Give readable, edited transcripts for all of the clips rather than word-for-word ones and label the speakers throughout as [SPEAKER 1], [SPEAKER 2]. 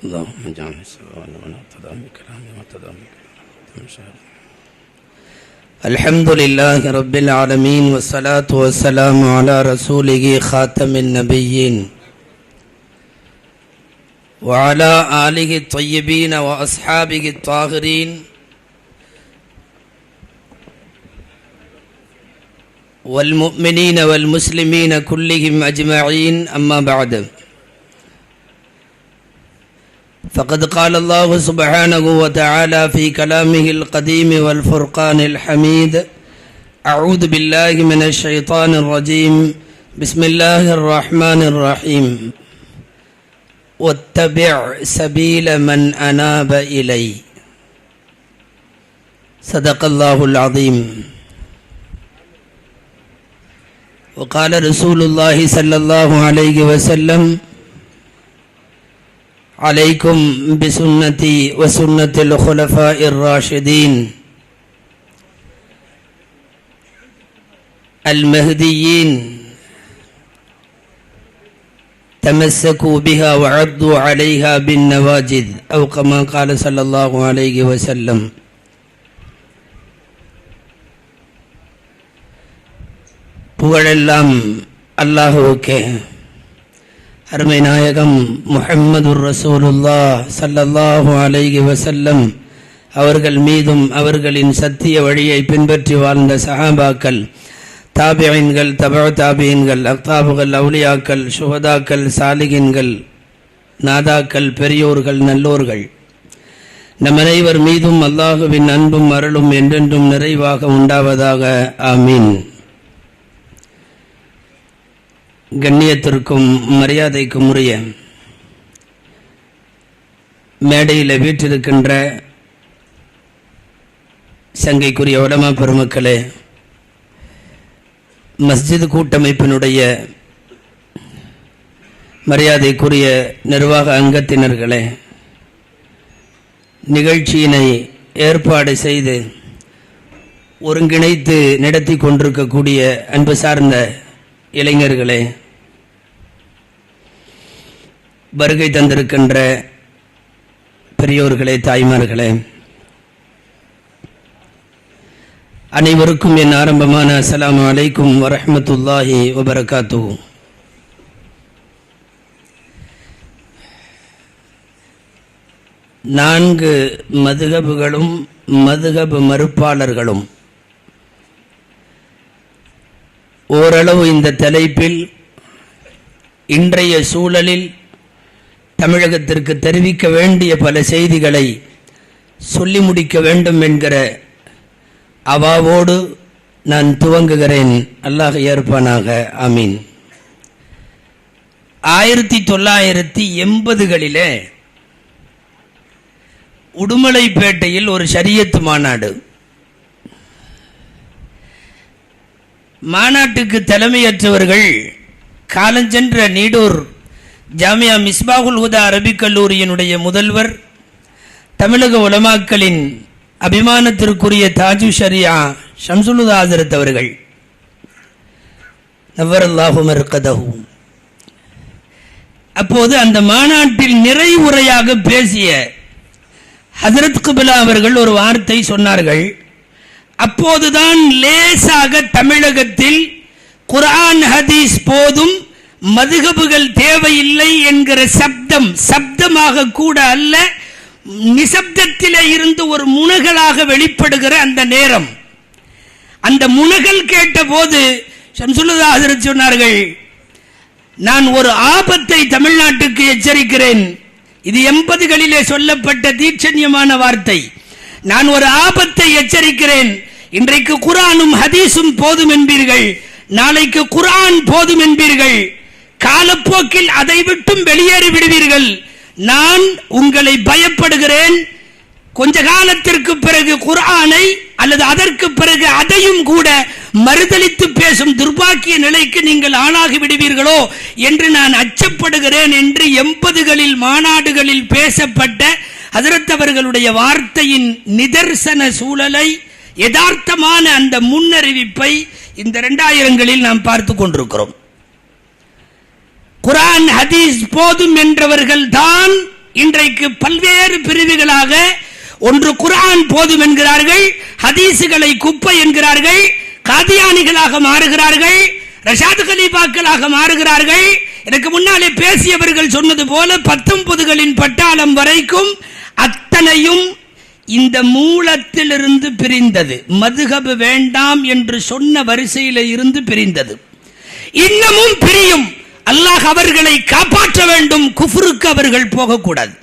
[SPEAKER 1] اللهم اجعلنا سواء ونقتدى بكلامه وتدى بكلامه. الحمد لله رب العالمين والصلاة والسلام على رسوله خاتم النبيين وعلى آله الطيبين وأصحابه الطاهرين والمؤمنين والمسلمين كلهم أجمعين. أما بعد، فقد قال الله سبحانه وتعالى في كلامه القديم والفرقان الحميد: أعوذ بالله من الشيطان الرجيم، بسم الله الرحمن الرحيم، واتبع سبيل من أناب إلي. صدق الله العظيم. وقال رسول الله صلى الله عليه وسلم: عليكم بسنتي وسنة الخلفاء الراشدين المهديين، تمسكوا بها وعضوا عليها بالنواجذ، أو كما قال صلى الله عليه وسلم. புகழெல்லாம் அல்லாஹுவுக்கே. அருமை நாயகம் முஹம்மதுர் ரசூலுல்லாஹ் ஸல்லல்லாஹு அலைஹி வஸல்லம் அவர்கள் மீதும் அவர்களின் சத்திய வழியை பின்பற்றி வாழ்ந்த சஹாபாக்கள், தாபிஈன்கள், தபஉ தாபிஈன்கள், அக்தாபுகள், அவுலியாக்கள், சுஹதாக்கள், சாலிகின்கள், நாதாக்கள், பெரியோர்கள், நல்லோர்கள் நம் அனைவர் மீதும் அல்லாஹுவின் அன்பும் அருளும் என்றென்றும் நிறைவாக உண்டாவதாக. ஆமீன். கண்ணியத்திற்கும் மரியாதைக்கும் உரிய மேடையில் வீற்றிருக்கின்ற சங்கைக்குரிய உலமா பெருமக்களே, மஸ்ஜித் கூட்டமைப்பினுடைய மரியாதைக்குரிய நிர்வாக அங்கத்தினர்களே, நிகழ்ச்சியினை ஏற்பாடு செய்து ஒருங்கிணைத்து நடத்தி கொண்டிருக்கக்கூடிய அன்பு சார்ந்த இளைஞர்களே, வருகை தந்திருக்கின்ற பெரியோர்களே, தாய்மார்களே, அனைவருக்கும் என் ஆரம்பமான அஸ்ஸலாமு அலைக்கும் வரஹ்மத்துல்லாஹி வபரகாத்துஹு. நான்கு மதுஹபுகளும் மதுஹப் மறுப்பாளர்களும் ஓரளவு இந்த தலைப்பில் இன்றைய சூழலில் தமிழகத்திற்கு தெரிவிக்க வேண்டிய பல செய்திகளை சொல்லி முடிக்க வேண்டும் என்கிற அவாவோடு நான் துவங்குகிறேன். அல்லாஹ் ஏற்பானாக. ஆமீன். 1980களிலே உடுமலைப்பேட்டையில் ஒரு ஷரியத் மாநாடு. மாநாட்டுக்கு தலைமையேற்றவர்கள் காலஞ்சென்ற நீடூர் ஜாமியா மிஸ்பாகுல் ஹுதா அரபிக் கல்லூரியினுடைய முதல்வர், தமிழக உலமாக்களின் அபிமானத்திற்குரிய தாஜு ஷரியா ஷம்சுலுதா ஹஜ்ரத் அவர்கள், நவ்வரல்லாஹு மர்கதஹு. அப்போது அந்த மாநாட்டில் நிறைவுரையாக பேசிய ஹஜ்ரத் கிப்லா அவர்கள் ஒரு வார்த்தை சொன்னார்கள். அப்போதுதான் லேசாக தமிழகத்தில் குர்ஆன் ஹதீஸ் போதும், மதுஹபுகள் தேவையில்லை என்கிற சப்தமாக கூட அல்ல, நிசப்தத்திலே இருந்து ஒரு முனகலாக வெளிப்படுகிற அந்த நேரம், அந்த முனகல் கேட்ட போது ஷம்சுலுதா ஹஜ்ரத் சொன்னார்கள், நான் ஒரு ஆபத்தை தமிழ்நாட்டுக்கு எச்சரிக்கிறேன். இது 80களிலே சொல்லப்பட்ட தீட்சண்யமான வார்த்தை. நான் ஒரு ஆபத்தை எச்சரிக்கிறேன். இன்றைக்கு குர்ஆனும் ஹதீஸும் போதும் என்பீர்கள், நாளைக்கு குர்ஆன் போதும் என்பீர்கள், காலப்போக்கில் அதை விட்டும் வெளியேறி விடுவீர்கள். நான் உங்களை பயப்படுகிறேன். கொஞ்ச காலத்திற்கு பிறகு குர்ஆனை அல்லது அதற்கு பிறகு அதையும் கூட மறுதலித்து பேசும் துர்பாக்கிய நிலைக்கு நீங்கள் ஆளாகி விடுவீர்களோ என்று நான் அச்சப்படுகிறேன் என்று 80களில் மாநாடுகளில் பேசப்பட்ட ஹஜ்ரத் அவர்களுடைய வார்த்தையின் நிதர்சன சூழலை, யதார்த்தமான அந்த முன்னறிவிப்பை இந்த 2000களில் நாம் பார்த்து கொண்டிருக்கிறோம். குர்ஆன் ஹதீஸ் போதும் என்றவர்கள் தான் இன்றைக்கு பல்வேறு பிரிவுகளாக ஒன்று குர்ஆன் போதும் என்கிறார்கள், ஹதீசுகளை குப்பை என்கிறார்கள், காதியானிகளாக மாறுகிறார்கள், ரஷாத் கலீஃபாக்களாக மாறுகிறார்கள். எனக்கு முன்னாலே பேசியவர்கள் சொன்னது போல 19களின் பட்டாளம் வரைக்கும் அத்தனையும் இந்த மூலத்திலிருந்து பிரிந்தது. மதுஹப் வேண்டாம் என்று சொன்ன வரிசையில் இருந்து பிரிந்தது. இன்னமும் பிரியும். அல்லாஹ் அவர்களை காப்பாற்ற வேண்டும். குஃப்ருக்கு அவர்கள் போகக்கூடாது.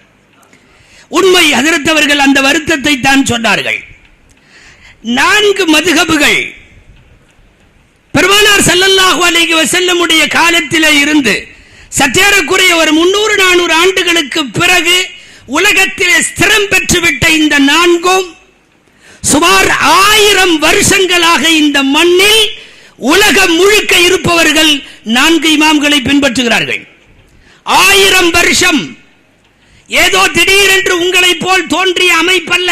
[SPEAKER 1] உண்மை. ஹஜ்ரத் அவர்கள் அந்த வருத்தத்தை தான் சொன்னார்கள். 4 மதுஹபுகள் பெருமானார் ஸல்லல்லாஹு அலைஹி வஸல்லம் உடைய காலத்திலே இருந்து சற்றேறக்குறைய ஒரு 300-400 ஆண்டுகளுக்கு பிறகு உலகத்திலே ஸ்திரம் பெற்றுவிட்ட இந்த 4ம் சுமார் 1000 வருஷங்களாக இந்த மண்ணில் உலகம் முழுக்க இருப்பவர்கள் 4 இமாம்களை பின்பற்றுகிறார்கள். 1000 வருஷம். ஏதோ திடீரென்று உங்களை போல் தோன்றிய அமைப்பல்ல.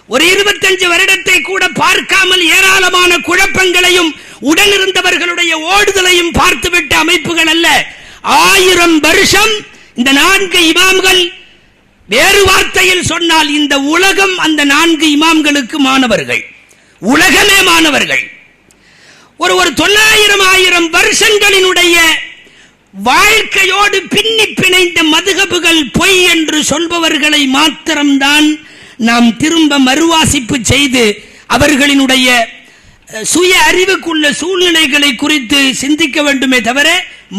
[SPEAKER 1] ஒரு 25 வருடத்தை கூட பார்க்காமல் ஏராளமான குழப்பங்களையும் உடனிருந்தவர்களுடைய ஓடுதலையும் பார்த்துவிட்ட அமைப்புகள் அல்ல. 1000 வருஷம் இந்த 4 இமாம்கள். வேறு வார்த்தையில் சொன்னால் இந்த உலகம் அந்த 4 இமாம்களுக்கு மாணவர்கள். உலகமே மாணவர்கள். ஒரு 900-1000 வருஷங்களினுடைய வாழ்க்கையோடு பின்னி பிணைந்த மதுஹபுகள் பொய் என்று சொல்பவர்களை மாத்திரம்தான் நாம் திரும்ப மறுவாசிப்பு செய்து அவர்களினுடைய சுய அறிவுக்குள்ள சூழ்நிலைகளை குறித்து சிந்திக்க வேண்டுமே தவிர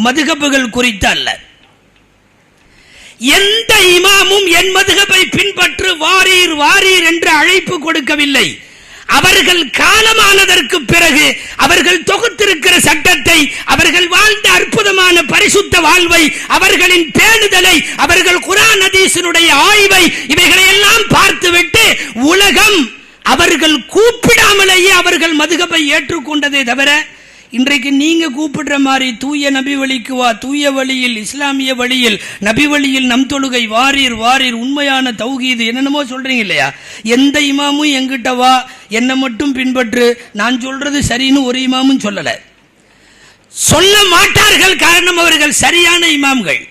[SPEAKER 1] மதுஹபுகள் குறித்து அல்ல. எந்த இமாமும் என் மதுஹபை பின்பற்று வாரீர் வாரீர் என்று அழைப்பு கொடுக்கவில்லை. அவர்கள் காலமானதற்கு பிறகு அவர்கள் தொகுத்திருக்கிற சட்டத்தை, அவர்கள் வாழ்ந்த அற்புதமான பரிசுத்த வாழ்வை, அவர்களின் பேணுதலை, அவர்கள் குர்ஆன் ஹதீஸினுடைய ஆய்வை, இவைகளை எல்லாம் பார்த்துவிட்டு உலகம் அவர்கள் கூப்பிடாமலேயே அவர்கள் மதுஹபை ஏற்றுக்கொண்டதே தவிர இன்றைக்கு நீங்க கூப்பிடுற மாதிரி தூய நபி வழிக்கு வா, தூய வழியில் இஸ்லாமிய வழியில் நபி வழியில் நம் தொழுகை வாரீர் வாரீர் உண்மையான தௌஹீது என்னென்னமோ சொல்றீங்க இல்லையா? எந்த இமாமும் எங்கிட்ட வா, என்னை மட்டும் பின்பற்று, நான் சொல்றது சரின்னு ஒரு இமாமும் சொல்லல, சொல்ல மாட்டார்கள். காரணம் அவர்கள் சரியான இமாம்கள்.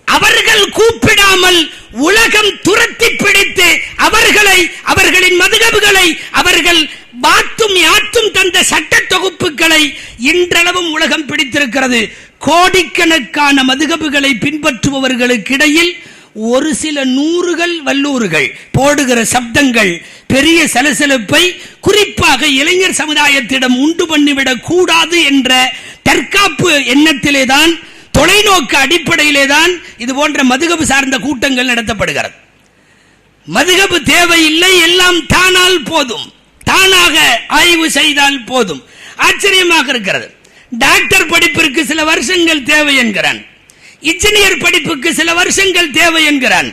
[SPEAKER 1] அவர்கள் கூப்பிடாமல் உலகம் துரத்தி பிடித்து அவர்களை, அவர்களின் மதுஹபுகளை, அவர்கள் பாத்தும் யாத்தும் தந்த சட்ட தொகுப்புகளை இன்றளவும் உலகம் பிடித்திருக்கிறது. கோடிக்கணக்கான மதுஹபுகளை பின்பற்றுபவர்களுக்கிடையில் ஒரு சில நூறுகள் வல்லூறுகள் போடுகிற சப்தங்கள் பெரிய சலசலப்பை குறிப்பாக இளைஞர் சமுதாயத்திடம் உண்டு பண்ணிவிடக் கூடாது என்ற தற்காப்பு எண்ணத்திலேதான், தொலைநோக்கு அடிப்படையிலேதான் இது போன்ற மதுஹபு சார்ந்த கூட்டங்கள் நடத்தப்படுகிறது. மதுஹபு தேவையில்லை, எல்லாம் தானால் போதும், தானாக ஆய்வு செய்தால் போதும். ஆச்சரியமாக இருக்கிறது. டாக்டர் படிப்பிற்கு சில வருஷங்கள் தேவை என்கிறான், இன்ஜினியர் படிப்புக்கு சில வருஷங்கள் தேவை என்கிறான்.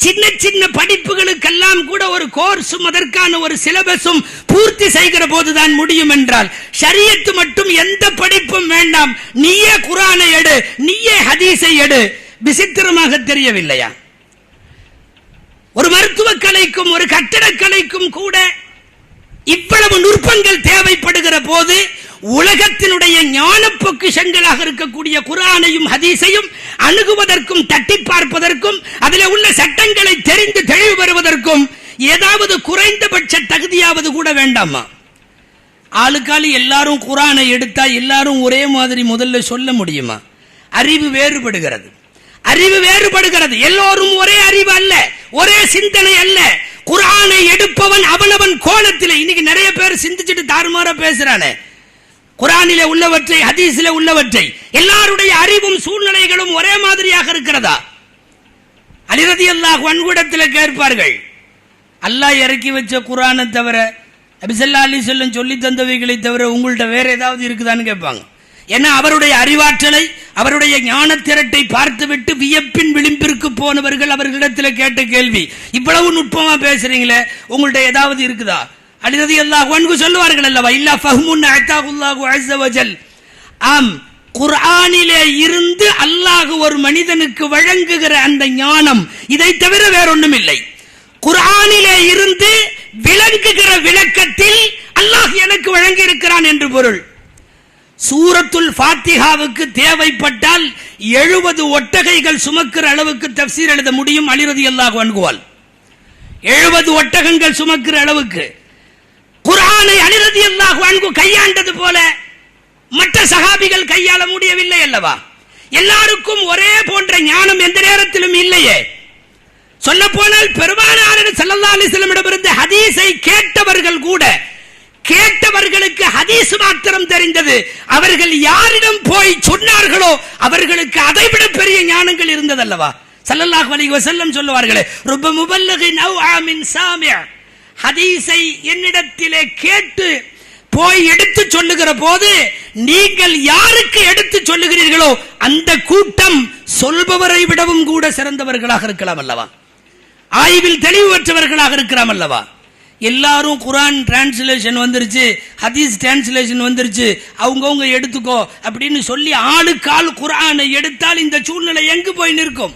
[SPEAKER 1] சின்ன சின்ன படிப்புகளுக்கெல்லாம் கூட ஒரு கோர்ஸும் அதற்கான ஒரு சிலபஸும் பூர்த்தி செய்கிற போதுதான் முடியும் என்றால், ஷரியத்து மட்டும் எந்த படிப்பும் வேண்டாம், நீயே குர்ஆனை எடு, நீயே ஹதீஸை எடு. விசித்திரமாக தெரியவில்லையா? ஒரு மருத்துவக் கலைக்கும் ஒரு கட்டிடக் கலைக்கும் கூட இவ்வளவு நுட்பங்கள் தேவைப்படுகிற போது உலகத்தினுடைய ஞான பொக்கிஷங்களாக இருக்கக்கூடிய குர்ஆனையும் ஹதீஸையும் அணுகுவதற்கும் தட்டி பார்ப்பதற்கும் அதில் உள்ள சட்டங்களை தெரிந்து தெளிவு பெறுவதற்கும் ஏதாவது குறைந்தபட்ச தகுதியாவது கூட வேண்டாமா? ஆளுக்காளி எல்லாரும் குர்ஆனை எடுத்தா எல்லாரும் ஒரே மாதிரி முதல்ல சொல்ல முடியுமா? அறிவு வேறுபடுகிறது, அறிவு வேறுபடுகிறது. எல்லோரும் ஒரே அறிவு அல்ல, ஒரே சிந்தனை அல்ல. குர்ஆனை எடுப்பவன் அவனவன் கோலத்திலே. இன்னைக்கு நிறைய பேர் சிந்திச்சுட்டு தாறுமாறா பேசுறானே. குர்ஆனிலே உள்ளவற்றை ஹதீஸிலே உள்ளவற்றை எல்லாருடைய அறிவும் சூழ்நிலைகளும் ஒரே மாதிரியாக இருக்கிறதா? அலி ரலியல்லாஹு அன்ஹு இடத்திலே கேட்பார்கள், அல்லாஹ் இறக்கி வச்ச குர்ஆனை தவிர, நபி ஸல்லல்லாஹு அலைஹி வஸல்லம் சொல்லி தந்தவைகளை தவிர உங்கள்கிட்ட வேற ஏதாவது இருக்குதான்னு கேட்பாங்க. ஏன்னா அவருடைய அறிவாற்றலை, அவருடைய ஞான திரட்டை பார்த்துவிட்டு வியப்பின் விளிம்பிற்கு போனவர்கள் அவர்களிடத்தில் கேட்ட கேள்வி, இவ்வளவு நுட்பமா பேசுறீங்களே, உங்கள்கிட்ட ஏதாவது இருக்குதா? அலி ரலியல்லாஹு அன்ஹு சொல்லுவார்கள் அல்லவா, இல்லா ஃபஹ்முன் அத்தாஹுல்லாஹு அஸ்ஸ வஜல். ஆம், குர்ஆனிலே இருந்து அல்லாஹ் ஒரு மனிதனுக்கு வழங்குகிற அந்த ஞானம், இதை தவிர வேறொன்றும் இல்லை. குர்ஆனிலே இருந்து விளங்குகிற விளக்கத்தில் அல்லாஹ் எனக்கு வழங்கி இருக்கிறான் என்று பொருள். சூரத்துல் ஃபாத்திஹாவுக்கு தேவைப்பட்டால் 70 ஒட்டகைகள் சுமக்கிற அளவுக்கு தஃப்சீர் எழுத முடியும் அலி ரலியல்லாஹு அன்ஹுவால். 70 ஒட்டகங்கள் சுமக்கிற அளவுக்கு குர்ஆனை அலி ரலியல்லாஹு அன்ஹு கையாண்டது போல மற்ற சஹாபிகள் கையாள முடியவில்லை அல்லவா? எல்லாருக்கும் ஒரே போன்ற ஞானம் எந்த நேரத்திலும் இல்லையே. சொல்ல போனால் பெருமானார் ஸல்லல்லாஹு அலைஹி வஸல்லம் இடமிருந்து ஹதீஸை கேட்டவர்கள் கூட, கேட்டவர்களுக்கு ஹதீஸ் மாத்திரம் தெரிந்தது. அவர்கள் யாரிடம் போய் சொன்னார்களோ அவர்களுக்கு அதைவிட பெரிய ஞானங்கள் இருந்ததல்லவா? ஸல்லல்லாஹு அலைஹி வஸல்லம் சொல்லுவார்களே, ருப்ப முபல்லகின் அவ் ஆமின் சாமி', ஹதீஸை என்னிடத்திலே கேட்டு போய் எடுத்து சொல்லுகிற போது நீங்கள் யாருக்கு எடுத்து சொல்லுகிறீர்களோ அந்த கூட்டம் சொல்பவரை விடவும் கூட சிறந்தவர்களாக இருக்கலாம் அல்லவா? ஆய்வில் தெளிவு பெற்றவர்களாக இருக்கலாம் அல்லவா? எல்லாரும் குர்ஆன் டிரான்ஸ்லேஷன் வந்துருச்சு, ஹதீஸ் டிரான்ஸ்லேஷன் வந்துருச்சு, அவங்கவுங்க எடுத்துக்கோ அப்படின்னு சொல்லி ஆளுக்கால் குர்ஆனை எடுத்தால் இந்த சூழ்நிலை எங்கு போய் நிற்கும்?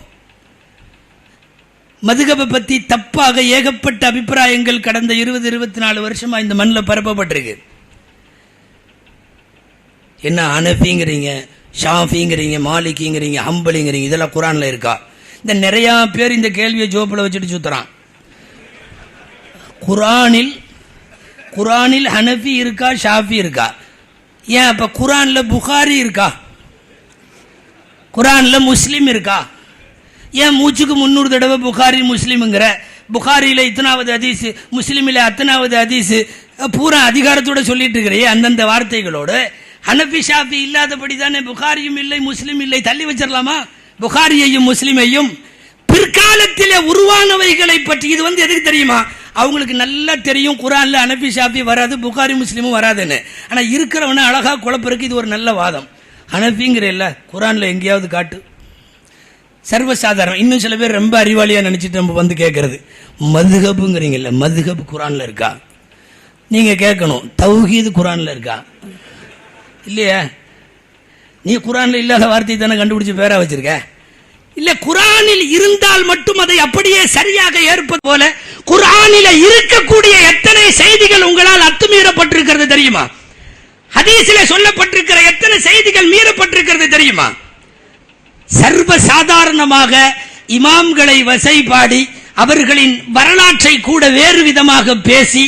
[SPEAKER 1] மதுகபை பத்தி தப்பாக ஏகப்பட்ட அபிப்பிராயங்கள் கடந்த 20-24 வருஷமா இந்த மண்ணில் பரப்பப்பட்டிருக்கு. என்ன ஹனஃபிங்கிறீங்க, ஷாஃபிங்கிறீங்க, மாலிகிங்கிறீங்க, ஹம்பலிங்கிறீங்க, இதெல்லாம் குர்ஆன்ல இருக்கா? இந்த நிறைய பேர் இந்த கேள்வியை ஜோப்பில் வச்சுட்டு சுத்துறான். குர்ஆனில் ஹனஃபி இருக்கா, ஷாஃபி இருக்கா? ஏன் அப்ப குர்ஆன்ல புகாரி இருக்கா? குர்ஆன்ல முஸ்லிம் இருக்கா? ஏன் மூச்சுக்கு 300 தடவை புகாரி முஸ்லிம்ங்கிற? புகாரியில இத்தனாவது ஹதீஸ், முஸ்லிமில அத்தனாவது ஹதீஸ், பூரா அதிகாரத்தோட சொல்லிட்டு இருக்கிறே அந்தந்த வார்த்தைகளோடு. ஹனஃபி ஷாஃபி இல்லாதபடி தானே புகாரியும் இல்லை முஸ்லிம் இல்லை, தள்ளி வச்சிடலாமா புகாரியையும் முஸ்லிமையும்? பிற்காலத்திலே உருவானவைகளை பற்றி இது எதுக்கு தெரியுமா? அவங்களுக்கு நல்லா தெரியும் குர்ஆன்ல ஹனஃபி ஷாஃபி வராது, புகாரி முஸ்லிமும் வராதுன்னு. ஆனா இருக்கிறவன அழகா குழப்பறதுக்கு இது ஒரு நல்ல வாதம். ஹனஃபிங்கிற இல்ல குர்ஆன்ல எங்கேயாவது காட்டு. சர்வசாதாரணம். இன்னும் சில பேர் ரொம்ப அறிவாளியா நினைச்சிட்டு நம்ம கேட்கறது, மதுஹபுங்கிறீங்கல்ல, மதுஹப் குர்ஆன்ல இருக்கா? நீங்க கேட்கணும், தௌஹீத் குர்ஆன்ல இருக்கா? இல்லையா? நீ குர்ஆன்ல இல்லாத வார்த்தை தானே கண்டுபிடிச்சு பேரா வச்சிருக்க. இல்ல, குர்ஆனில் இருந்தால் மட்டும் அதை அப்படியே சரியாக ஏற்பது போல குர்ஆனில இருக்கக்கூடிய எத்தனை செய்திகள் உங்களால் அத்துமீறப்பட்டிருக்கிறது தெரியுமா? ஹதீஸிலே சொல்லப்பட்டிருக்கிற எத்தனை செய்திகள் மீறப்பட்டிருக்கிறது தெரியுமா? சர்வ சாதாரணமாக இமாம்களை வசைபாடி அவர்களின் வரலாற்றை கூட வேறு விதமாக பேசி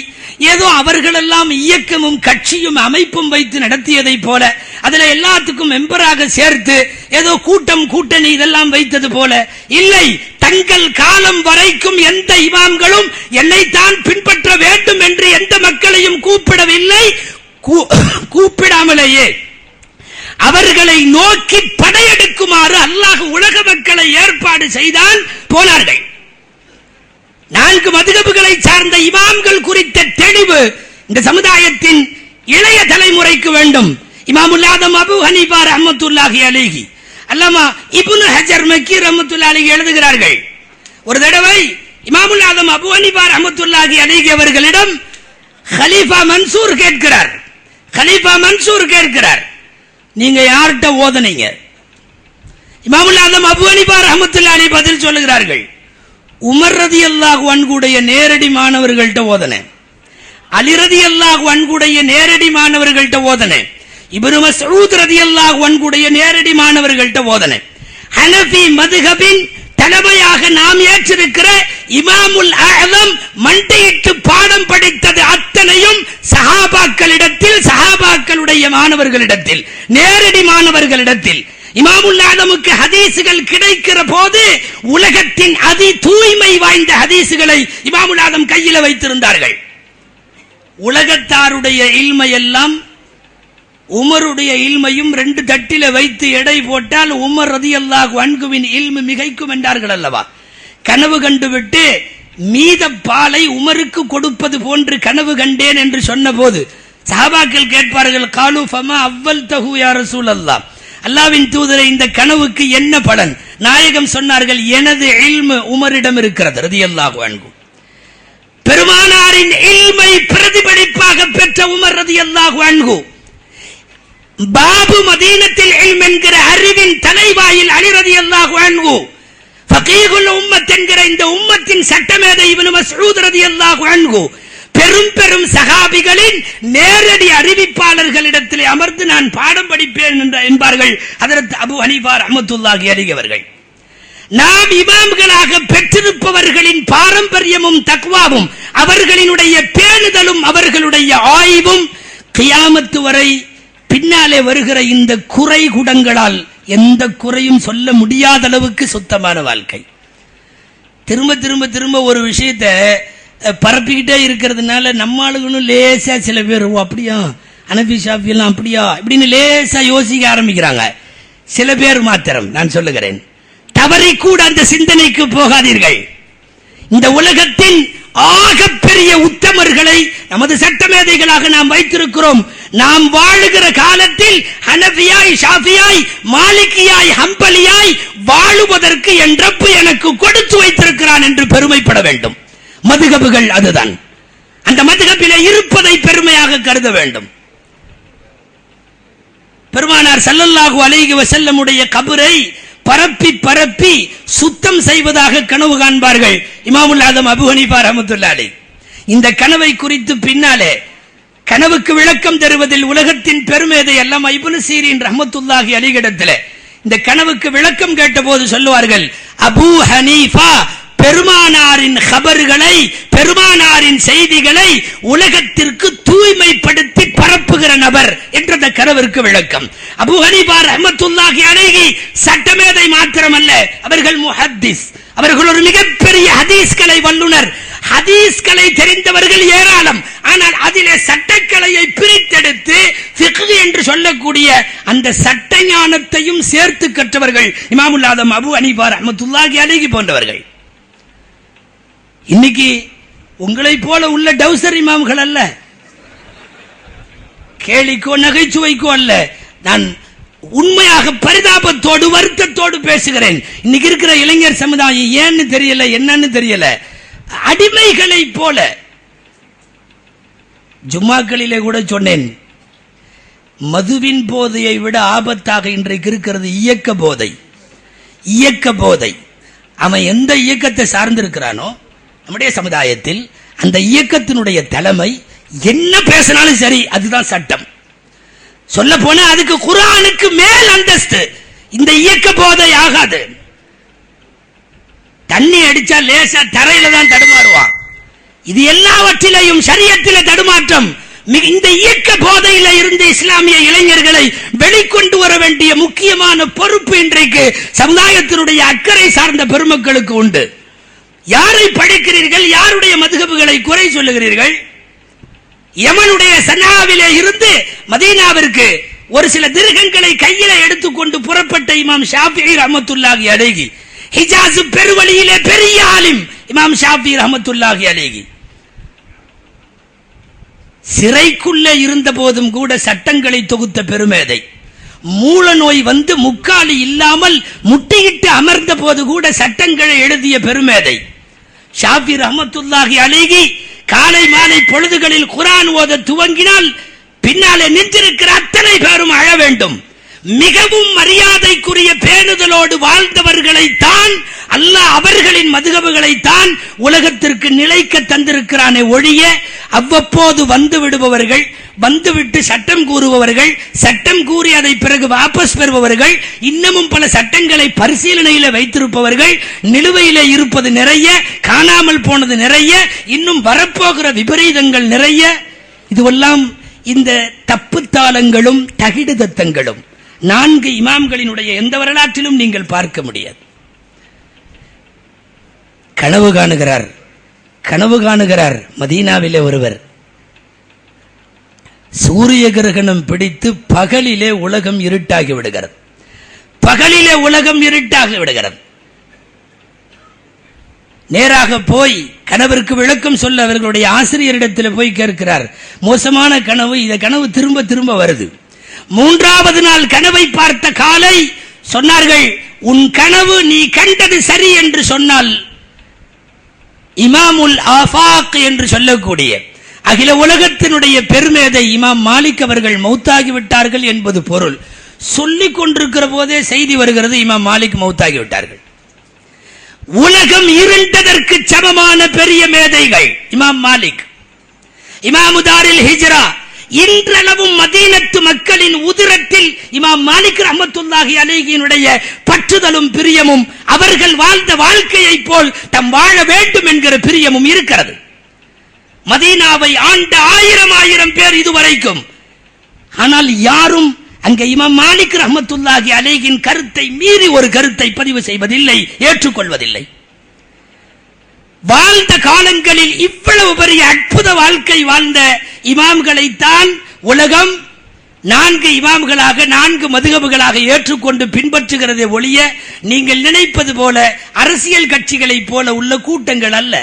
[SPEAKER 1] ஏதோ அவர்களெல்லாம் இயக்கமும் கட்சியும் அமைப்பும் வைத்து நடத்தியதை போல அதுல எல்லாத்துக்கும் மெம்பராக சேர்த்து ஏதோ கூட்டம் கூட்டணி இதெல்லாம் வைத்தது போல இல்லை. தங்கள் காலம் வரைக்கும் எந்த இமாம்களும் என்னைத்தான் பின்பற்ற வேண்டும் என்று எந்த மக்களையும் கூப்பிடவில்லை. கூப்பிடாமலேயே அவர்களை நோக்கி படையெடுக்குமாறு அல்லாஹ் உலக மக்களை ஏற்பாடு செய்தான், போனார்கள். 4 மதுஹபுகளை சார்ந்த இமாம்கள் குறித்த தெளிவு இந்த சமுதாயத்தின் இளைய தலைமுறைக்கு வேண்டும். இமாமுல் ஆதம் அபூ ஹனீஃபா ரஹ்மத்துல்லாஹி அலைஹி, அல்லாமா இப்னு ஹஜர் மக்கி ரஹ்மத்துல்லாஹி அலைஹி எழுதுகிறார்கள், ஒரு தடவை இமாமுல் ஆதம் அபூ ஹனீஃபா ரஹ்மத்துல்லாஹி அலைஹி அவர்களிடம் கலீஃபா மன்சூர் கேட்கிறார், நீங்க யார்கிட்ட ஓதுனீங்க? இமாமுல் ஆதம் அபூ ஹனீஃபா ரஹ்மத்துல்லாஹி அலைஹி பதில் சொல்லுகிறார்கள், உமர் ரலியல்லாஹு அன்ஹுடைய நேரடி மாணவர்கள்ட்ட ஓதுனேன், அலி ரலியல்லாஹு அன்ஹுடைய நேரடி மாணவர்கள்ட்ட ஓதுனேன், இப்னு மஸ்ஊத் ரலியல்லாஹு அன்ஹுடைய நேரடி மாணவர்கள்ட்ட ஓதுனேன். ஹனஃபி மதுஹபின் தலைமையாக நாம் ஏற்றிருக்கிற இமாமுல் ஆலம் மண்டையிட்டு பாடம் படித்தது அத்தனையும் சஹாபாக்களிடத்தில், சஹாபாக்களுடைய மாணவர்களிடத்தில், நேரடி மாணவர்களிடத்தில். இமாமுல் ஆலமுக்கு ஹதீசுகள் கிடைக்கிற போது உலகத்தின் அதி தூய்மை வாய்ந்த ஹதீசுகளை இமாமுல் ஆலம் கையில வைத்திருந்தார்கள். உலகத்தாருடைய இல்மை எல்லாம் உமருடைய இல்மையும் 2 தட்டில வைத்து எடை போட்டால் உமர் ரலியல்லாஹு அன்ஹுவின் இல்மு மிகைக்கும் என்றார்கள் அல்லவா? கனவு கண்டுவிட்டு மீத பாலை உமருக்கு கொடுப்பது போன்று கனவு கண்டேன் என்று சொன்ன போது சஹாபாக்கள் கேட்பார்கள், காலு ஃபமா அவ்வல் தஹு யா ரசூலல்லாஹ், அல்லாஹ்வின் தூதரே இந்த கனவுக்கு என்ன பலன்? நாயகம் சொன்னார்கள், எனது இல்மு உமரிடம் இருக்கிறது ரலியல்லாஹு அன்ஹு. பெருமானாரின் இல்மை பிரதிபலிப்பாக பெற்ற உமர் ரலியல்லாஹு அன்ஹு, பாபு மதீனத்தில் இல்ம் என்கிற அறிவின் தலைவாயில் அலி ரலியல்லாஹு அன்ஹு, ஃபகீஹுல் உம்மத் என்கிற இந்த உம்மத்தின் சட்டமேதை இப்னு மஸ்ஊத் ரலியல்லாஹு அன்ஹு, பெரும் பெரும் சஹாபிகளின் நேரடி அறிவிப்பாளர்களிடத்தில் அமர்ந்து நான் பாடம் படிப்பேன் என்பார்கள் ஹஜ்ரத் அபூ ஹனீஃபா ரஹ்மத்துல்லாஹி அலைஹி அவர்கள். நாம் இமாம்களாக பெற்றிருப்பவர்களின் பாரம்பரியமும் தக்வாவும் அவர்களினுடைய பேணுதலும் அவர்களுடைய ஆய்வும் கியாமத்து வரை பின்னாலே வருகிற இந்த குறை குடங்களால் எந்த குறையும் சொல்ல முடியாத அளவுக்கு சுத்தமான வாழ்க்கை. திரும்ப திரும்ப திரும்ப ஒரு விஷயத்தை பரப்பிக்கிட்டே இருக்கிறதுனால நம்ம ஆளுகளும் லேசா சில பேர் அப்படியா அனபி ஷாஃபி எல்லாம் அப்படியா இப்படின்னு லேசா யோசிக்க ஆரம்பிக்கிறாங்க. சில பேர் மாத்திரம் நான் சொல்லுகிறேன், தவறி கூட அந்த சிந்தனைக்கு போகாதீர்கள். இந்த உலகத்தின் ஆகப்பெரிய உத்தமர்களை நமது சட்டமேதைகளாக நாம் வைத்திருக்கிறோம். நாம் வாழுகிற காலத்தில் ஹனபியாய், ஷாஃபியாய், மாலிகியாய், ஹம்பலியாய் வாழுவதற்கு என் ரப்பு எனக்கு கொடுத்து வைத்திருக்கிறான் என்று பெருமைப்பட வேண்டும். மதுகபுகள் அதுதான். அந்த மதுகபிலே இருப்பதை பெருமையாக கருத வேண்டும். பெருமானார் ஸல்லல்லாஹு அலைஹி வஸல்லம் உடைய கபரை பரப்பி பரப்பி சுத்தம் செய்வதாக கனவு காண்பார்கள் இமாமுல் ஆதம் அபூ ஹனீஃபா ரஹ்மத்துல்லாஹி அலைஹி. இந்த கனவை குறித்து பின்னாலே கனவுக்கு விளக்கம் தருவதில் உலகத்தின் பெருமேதை அல்லாமா இப்னு சீரின் ரஹ்மத்துல்லாஹி அலைஹி இடத்திலே இந்த கனவுக்கு விளக்கம் கேட்டபோது சொல்லுவார்கள், அபூ ஹனீஃபா பெருமானாரின் கபர்களை, பெருமானாரின் செய்திகளை உலகத்திற்கு தூய்மைப்படுத்தி பரப்புகிற நபர் என்ற அந்த கனவிற்கு விளக்கம். அபூ ஹனீஃபா ரஹ்மத்துல்லாஹி அலைஹி சட்டமேதை மாத்திரமல்ல, அவர்கள் முஹத்திஸ், அவர்கள் ஒரு மிகப்பெரிய ஹதீஸ்களை வல்லுனர். ஹதீஸ்களை தெரிந்தவர்கள் ஏராளம். ஆனால் அதிலே சட்டக்கலையை பிரித்தெடுத்து ஃபிக்ஹ் என்று சொல்லக்கூடிய அந்த சட்ட ஞானத்தையும் சேர்த்து கற்றவர்கள் இமாமுல் ஆதம் அபூ ஹனீஃபா ரஹ்மத்துல்லாஹி அலைஹி போன்றவர்கள். இன்னைக்கு உங்களை போல உள்ள டவுசர் இமாம்கள் அல்ல, கேலிக்கோ நகைச்சுவைக்கோ அல்ல, நான் உண்மையாக பரிதாபத்தோடு வருத்தத்தோடு பேசுகிறேன். இன்னைக்கு இருக்கிற இளைஞர் சமுதாயம் ஏன்னு தெரியல, என்னன்னு தெரியல, அடிமைகளை போல. ஜும்மாக்களிலே கூட சொன்னேன், மதுவின் போதையை விட ஆபத்தாக இன்றைக்கு இருக்கிறது இயக்க போதை. இயக்க போதை. அவன் எந்த இயக்கத்தை சார்ந்திருக்கிறானோ நம்முடைய சமுதாயத்தில் அந்த இயக்கத்தினுடைய தலைமை என்ன பேசினாலும் சரி, அதுதான் சட்டம். சொல்ல போனா அதுக்கு குர்ஆனுக்கு மேல் அந்தஸ்து. இந்த இயக்க போதை ஆகாது. தண்ணி அடிச்சா லேசா தரையில தான் தடுமாறுவான். இது எல்லாவற்றிலையும் ஷரியத்திலே தடுமாற்றம். இந்த இயக்க போதையில இருந்து இஸ்லாமிய இளைஞர்களை வெளிக்கொண்டு வர வேண்டிய முக்கியமான பொறுப்பு இன்றைக்கு சமுதாயத்தினுடைய அக்கறை சார்ந்த பெருமக்களுக்கு உண்டு. யாரை படிக்கிறீர்கள்? யாருடைய மதுஹபுகளை குறை சொல்லுகிறீர்கள்? யமனுடைய சனாவிலே இருந்து மதீனாவிற்கு ஒரு சில திர்ஹங்களை கையில எடுத்துக்கொண்டு புறப்பட்ட இமாம் ஷாஃபிஈ ரஹ்மத்துல்லாஹி அலைஹி, ஹிஜாஸ் பெருவழியிலே பெரிய ஆலிம் இமாம் ஷாஃபிஈ ரஹ்மத்துல்லாஹி அலைஹி, சிறைக்குள்ளே இருந்த போதும் கூட சட்டங்களை தொகுத்த பெருமேதை. மூல நோய் வந்து முக்காலி இல்லாமல் முட்டியிட்டு அமர்ந்த போது கூட சட்டங்களை எழுதிய பெருமேதை ஷாஃபி ரஹ்மத்துல்லாஹி அலைஹி. காலை மாலை பொழுதுகளில் குர்ஆன் ஓத துவங்கினால் பின்னாலே நின்றிருக்கிற அத்தனை பேரும் அழ வேண்டும். மிகவும் மரியாதைக்குரிய பேணுதலோடு வாழ்ந்தவர்களை தான் அல்லாஹ் அவர்களின் மதுஹபுகளை தான் உலகத்திற்கு நிலைக்க தந்திருக்கிறானே ஒழிய அவ்வப்போது வந்து விடுபவர்கள், வந்துவிட்டு சட்டம் கூறுபவர்கள், சட்டம் கூறி அதை பிறகு வாபஸ் பெறுபவர்கள், இன்னமும் பல சட்டங்களை பரிசீலனையில வைத்திருப்பவர்கள், நிலுவையில இருப்பது நிறைய, காணாமல் போனது நிறைய, இன்னும் வரப்போகிற விபரீதங்கள் நிறைய. இதுவெல்லாம் இந்த தப்புத்தாளங்களும் தகிடு தத்தங்களும் 4 இமாம்களினுடைய எந்த வரலாற்றிலும் நீங்கள் பார்க்க முடியாது. கனவு காணுகிறார் மதீனாவிலே ஒருவர். சூரிய கிரகணம் பிடித்து பகலிலே உலகம் இருட்டாகி விடுகிறது. நேராக போய் கனவிற்கு விளக்கம் சொல்ல அவர்களுடைய ஆசிரியரிடத்தில் போய் கேட்கிறார். மோசமான கனவு, இந்த கனவு திரும்ப திரும்ப வருது. 3வது நாள் கனவை பார்த்த காலை சொன்னார்கள், உன் கனவு நீ கண்டது சரி என்று சொன்னால் இமாமுல் ஆஃபாக் என்று சொல்லக்கூடிய அகில உலகத்தினுடைய பெருமேதை இமாம் மாலிக் அவர்கள் மௌத்தாகிவிட்டார்கள் என்பது பொருள். சொல்லிக் கொண்டிருக்கிற போதே செய்தி வருகிறது, இமாம் மாலிக் மௌத்தாகிவிட்டார்கள். உலகம் இருண்டதற்கு சமமான பெரிய மேதைகள் இமாம் மாலிக். இமாமுதாரில் ஹிஜ்ரா, இன்றளவும் மதீனத்து மக்களின் உதிரத்தில் இமாம் மாலிக் ரஹ்மத்துல்லாஹி அலைஹினுடைய பற்றுதலும் பிரியமும், அவர்கள் வாழ்ந்த வாழ்க்கையை போல் தம் வாழ வேண்டும் என்கிற பிரியமும் இருக்கிறது. மதீனாவை ஆண்ட ஆயிரம் பேர் இதுவரைக்கும். ஆனால் யாரும் அங்கே இமாம் மாலிக் ரஹ்மத்துல்லாஹி அலைஹின் கருத்தை மீறி ஒரு கருத்தை பதிவு செய்வதில்லை, ஏற்றுக்கொள்வதில்லை. வாழ்ந்த காலங்களில் இவ்வளவு பெரிய அற்புத வாழ்க்கை வாழ்ந்த இமாம்களைத்தான் உலகம் 4 இமாம்களாக 4 மதுஹபுகளாக ஏற்றுக்கொண்டு பின்பற்றுகிறதை ஒழிய நீங்கள் நினைப்பது போல அரசியல் கட்சிகளைப் போல உள்ள கூட்டங்கள் அல்ல.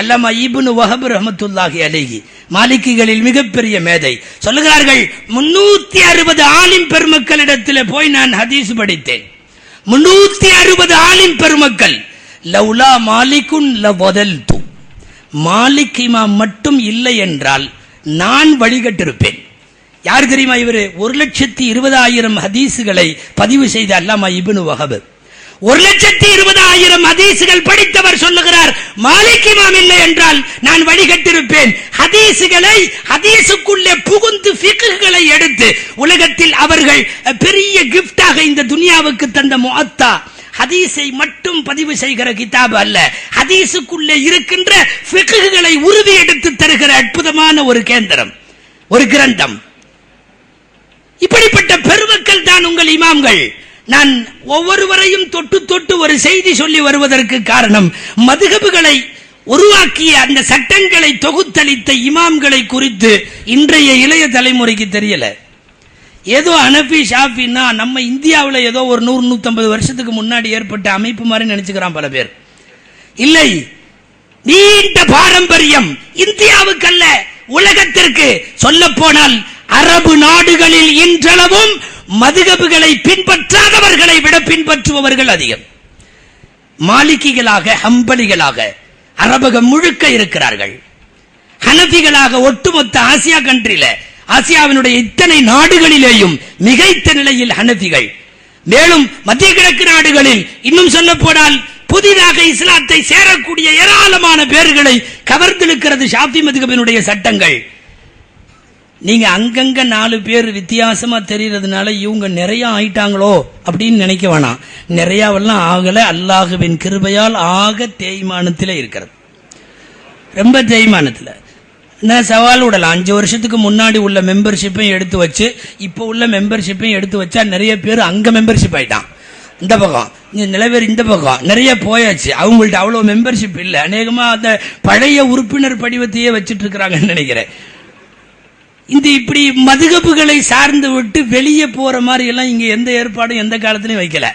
[SPEAKER 1] அல்லாமா இப்னு வஹப் ரஹ்மத்துல்லாஹி அலைஹி மாலிக்கிகளில் மிகப்பெரிய மேதை சொல்லுகிறார்கள், 360 ஆலிம் பெருமக்களிடத்தில் போய் நான் ஹதீஸ் படித்தேன். 360 ஆலிம் பெருமக்கள், லவ்லா மாலிகுன் லவதல்து, மாலிக் இமாம் மட்டும் இல்லை என்றால் நான் வழிகட்டிருப்பேன். யார் தெரியுமா இவரு? 1,20,000 ஹதீசுகளை பதிவு செய்த அல்லாமா இப்னு வஹப். 1,20,000 ஹதீசுகள் படித்தவர் சொல்லுகிறார், மாலிக் இமாம் இல்லை என்றால் நான் வழிகட்டிருப்பேன். ஹதீசுகளை ஹதீசுக்குள்ளே புகுந்து ஃபிக்ஹ்களை எடுத்து உலகத்தில் அவர்கள் பெரிய கிஃப்டாக இந்த துனியாவுக்கு தந்த முஅத்தா ஹதீஸை மட்டும் பதிவு செய்கிற கிதாப் அல்ல, ஹதீஸுக்குள்ளே இருக்கின்ற ஃபிக்ஹ்களை உறுதி எடுத்து தருகிற அற்புதமான ஒரு கேந்திரம், ஒரு கிரந்தம். இப்படிப்பட்ட பெருமக்கள் தான் உங்கள் இமாம்கள். நான் ஒவ்வொருவரையும் தொட்டு தொட்டு ஒரு செய்தி சொல்லி வருவதற்கு காரணம், மதுஹபுகளை உருவாக்கிய அந்த சட்டங்களை தொகுத்தளித்த இமாம்களை குறித்து இன்றைய இளைய தலைமுறைக்கு தெரியல. ஏதோ ஹனஃபி ஷாஃபின்னா நம்ம இந்தியாவில் ஏதோ ஒரு 100-150 வருஷத்துக்கு முன்னாடி ஏற்பட்ட அமைப்பு மாதிரி நினைச்சுக்கிறான் பல பேர். இல்லை, நீண்ட பாரம்பரியம் இந்தியாவுக்கு அல்ல, உலகத்திற்கு. சொல்ல போனால் அரபு நாடுகளில் இன்றளவும் மதுஹபுகளை பின்பற்றாதவர்களை விட பின்பற்றுபவர்கள் அதிகம். மாலிகிகளாக ஹம்பலிகளாக அரபகம் முழுக்க இருக்கிறார்கள். ஹனஃபிகளாக ஒட்டுமொத்த ஆசியா கண்ட்ரில, ஆசியாவினுடைய இத்தனை நாடுகளிலேயும் மிகைத்த நிலையில் ஹனஃபிகள். மேலும் மத்திய கிழக்கு நாடுகளில் இன்னும் சொல்ல போனால் புதிதாக இஸ்லாத்தை சேரக்கூடிய ஏராளமான பேர்களை கவர்ந்திருக்கிறது ஷாஃபி மதுஹபினுடைய சட்டங்கள். நீங்க அங்கங்க 4 பேர் வித்தியாசமா தெரியறதுனால இவங்க நிறைய ஆயிட்டாங்களோ அப்படின்னு நினைக்க வேணாம். நிறையவெல்லாம் ஆகல, அல்லாஹுவின் கிருபையால் ஆக தேய்மானத்தில் இருக்கிறது, ரொம்ப தேய்மானத்தில். நான் சவால் விடலாம், 5 வருஷத்துக்கு முன்னாடி உள்ள மெம்பர்ஷிப்பையும் எடுத்து வச்சு இப்போ உள்ள மெம்பர்ஷிப்பையும் எடுத்து வச்சா நிறைய பேர் அங்க மெம்பர்ஷிப் ஆயிட்டான். இந்த பக்கம் நில பேர் இந்த பக்கம் நிறைய போயாச்சு, அவங்கள்ட்ட அவ்வளவு மெம்பர்ஷிப் இல்லை. அநேகமா அந்த பழைய உறுப்பினர் படிவத்தையே வச்சிட்டு இருக்கிறாங்கன்னு நினைக்கிறேன். இந்த இப்படி மதுஹபுகளை சார்ந்து விட்டு வெளியே போற மாதிரி எல்லாம் இங்க எந்த ஏற்பாடும் எந்த காலத்திலையும் வைக்கல.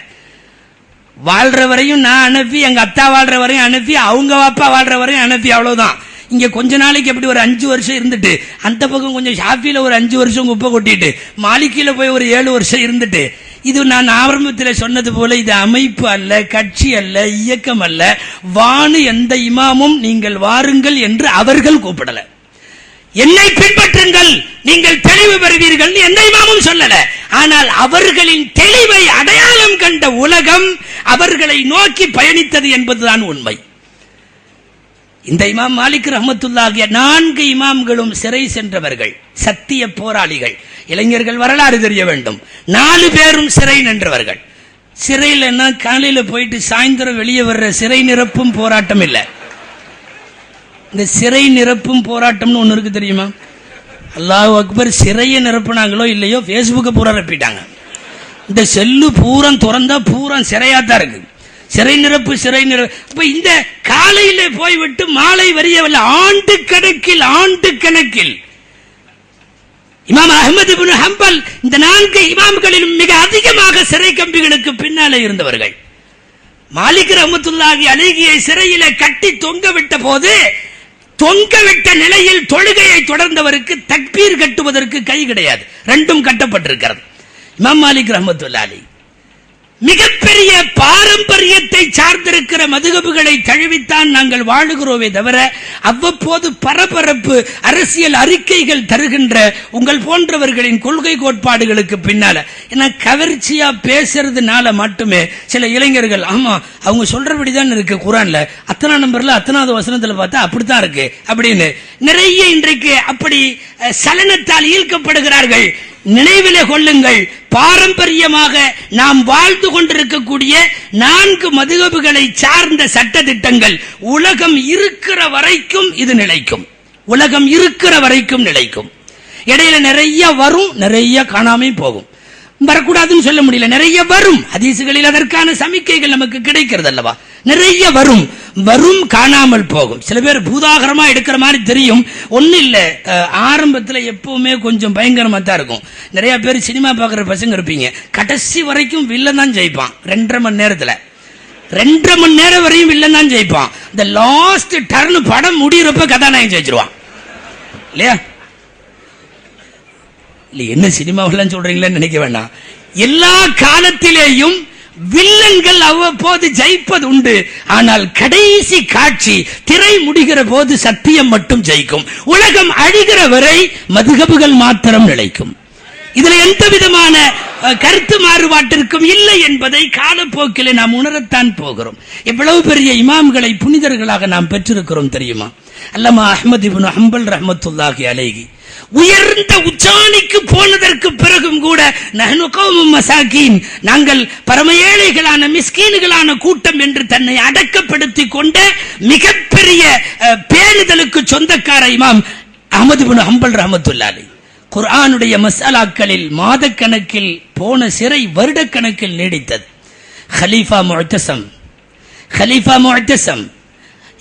[SPEAKER 1] வாழ்ற வரையும் நான் அனுப்பி, எங்க அத்தா வாழ்ற வரையும் அனுப்பி, அவங்க அப்பா வாழ்ற வரையும் அனுப்பி, அவ்வளவுதான். இங்க கொஞ்ச நாளைக்கு எப்படி ஒரு 5 வருஷம் இருந்துட்டு, அந்த பக்கம் கொஞ்சம் ஷாஃபில ஒரு 5 வருஷம் குப்பை கொட்டிட்டு, மாலிக்கில போய் ஒரு 7 வருஷம் இருந்துட்டு, இது நான் ஆரம்பத்தில் சொன்னது போல இது அமைப்பு அல்ல, கட்சி அல்ல, இயக்கம் அல்ல. வானு எந்த இமாமும் நீங்கள் வாருங்கள் என்று அவர்கள் கூப்பிடல. என்னை பின்பற்றுங்கள், நீங்கள் தெளிவு பெறுவீர்கள் எந்த இமாமும் சொல்லல. ஆனால் அவர்களின் தெளிவை அடையாளம் கண்ட உலகம் அவர்களை நோக்கி பயணித்தது என்பதுதான் உண்மை. இந்த இமாம் மாலிக் ரஹ்மத்துல்லாஹி 4 இமாம்களும் சிறை சென்றவர்கள், சத்திய போராளிகள். இளைஞர்கள் வரலாறு தெரிய வேண்டும். 4 பேரும் சிறை நின்றவர்கள். சிறையில் என்ன, காலையில போயிட்டு சாயந்தரம் வெளியே வர்ற சிறை நிரப்பும் போராட்டம் இல்லை. இந்த சிறை நிரப்பும் போராட்டம்னு ஒண்ணு இருக்கு தெரியுமா? அல்லாஹ் அக்பர். சிறையை நிரப்புனாங்களோ இல்லையோ பேஸ்புக்கை பூரா நிரப்பிட்டாங்க. இந்த செல்லு பூரம் திறந்தா பூரம் சிறையாத்தான் இருக்கு. சிறை நிரப்பு சிறை நிரப்பு. இப்ப இந்த காலையில போய்விட்டு மாலை வரையவில்லை, ஆண்டு கணக்கில் இமாம் அஹ்மது இப்னு ஹம்பல் இந்த 4 இமாம்களிலும் மிக அதிகமாக சிறை கம்பிகளுக்கு பின்னாலே இருந்தவர்கள். மாலிக் ரஹ்மத்துல்லாஹி அலைஹியை சிறையில கட்டி தொங்கவிட்ட போது, தொங்கவிட்ட நிலையில் தொழுகையை தொடர்ந்தவருக்கு தக்பீர் கட்டுவதற்கு கை கிடையாது, 2ம் கட்டப்பட்டிருக்கிறது. இமாம் மாலிக் ரஹ்மத்துல்லாஹி அலைஹி மிகப்பெரிய பாரம்பரியத்தை சார்ந்திருக்கிற மதுஹபுகளை தழுவித்தான் நாங்கள் வாழுகிறோமே தவிர, அவ்வப்போது பரபரப்பு அரசியல் அறிக்கைகள் தருகின்ற உங்கள் போன்றவர்களின் கொள்கை கோட்பாடுகளுக்கு பின்னால என்ன கவர்ச்சியா பேசுறதுனால மட்டுமே சில இளைஞர்கள், ஆமா அவங்க சொல்றபடிதான் இருக்கு. குர்ஆன்ல அத்தனா நம்பர்ல அத்தனாவது வசனத்துல பார்த்தா அப்படித்தான் இருக்கு அப்படின்னு நிறைய இன்றைக்கு அப்படி சலனத்தால் ஈர்க்கப்படுகிறார்கள். நினைவிலே கொள்ளுங்கள், பாரம்பரியமாக நாம் வாழ்ந்து கொண்டிருக்கக்கூடிய 4 மதுஹபுகளை சார்ந்த சட்ட திட்டங்கள் உலகம் இருக்கிற வரைக்கும் இது நிலைக்கும். உலகம் இருக்கிற வரைக்கும் நிலைக்கும். இடையில நிறைய வரும், நிறைய காணாமே போகும். வரக்கூடாதுன்னு சொல்ல முடியல, நிறைய வரும். ஹதீசுகளில் அதற்கான சமிக்கைகள் நமக்கு கிடைக்கிறது அல்லவா. நிறைய வரும், வரும் காணாமல் போகும். சில பேர் பூதாகரமா எடுக்கிற மாதிரி தெரியும், ஒன்னும் இல்ல. ஆரம்பத்துல எப்பவுமே கொஞ்சம் பயங்கரமா தான் இருக்கும். நிறைய பேர் சினிமா பாக்குற பசங்க இருப்பீங்க, கடைசி வரைக்கும் வில்லன் தான் ஜெயிப்பான். 2.5 மணி நேரத்துல 2.5 மணி நேரம் வரையும் வில்லன் தான் ஜெயிப்பான். இந்த லாஸ்ட் டர்ன் படம் முடியறப்ப கதாநாயகன் ஜெயிச்சிருவான் இல்லையா? இல்ல என்ன சினிமாவெல்லாம் சொல்றீங்களேன்னு நினைக்க வேண்டாம். எல்லா காலத்திலேயும் வில்லன்கள் அவ்வப்போது ஜெயிப்பது உண்டு. ஆனால் கடைசி காட்சி திரை முடிகிற போது சத்தியம் மட்டும் ஜெயிக்கும். உலகம் அழிகிற வரை மதுஹபுகள் மாத்திரம் நிலைக்கும். இதுல எந்த விதமான கருத்து மாறுபாட்டிற்கும் இல்லை என்பதை காலப்போக்கிலே நாம் உணரத்தான் போகிறோம். எவ்வளவு பெரிய இமாம்களை புனிதர்களாக நாம் பெற்றிருக்கிறோம் தெரியுமா? அல்லமா அஹ்மத் இப்னு ஹம்பல் ரஹ்மத்துல்லாஹி அலைஹி உயர்ந்த உச்சாணிக்கு போனதற்கு பிறகும் கூட நஹ்னு கௌமும் மசாகீன், நாங்கள் பரம ஏழைகளான மிஸ்கீன்களான கூட்டம் என்று தன்னை அடக்கப்படுத்திக் கொண்ட மிகப்பெரிய பேணுதலுக்கு சொந்தக்கார இமாம் அஹ்மத் இப்னு ஹம்பல் ரஹ்மத்துல்லாஹி அலைஹி குர்ஆனுடைய மசாலாக்களில் மாதக்கணக்கில் போன சிறை வருடக்கணக்கில் நீடித்தது. ஹலீஃபா முஅத்தஸம்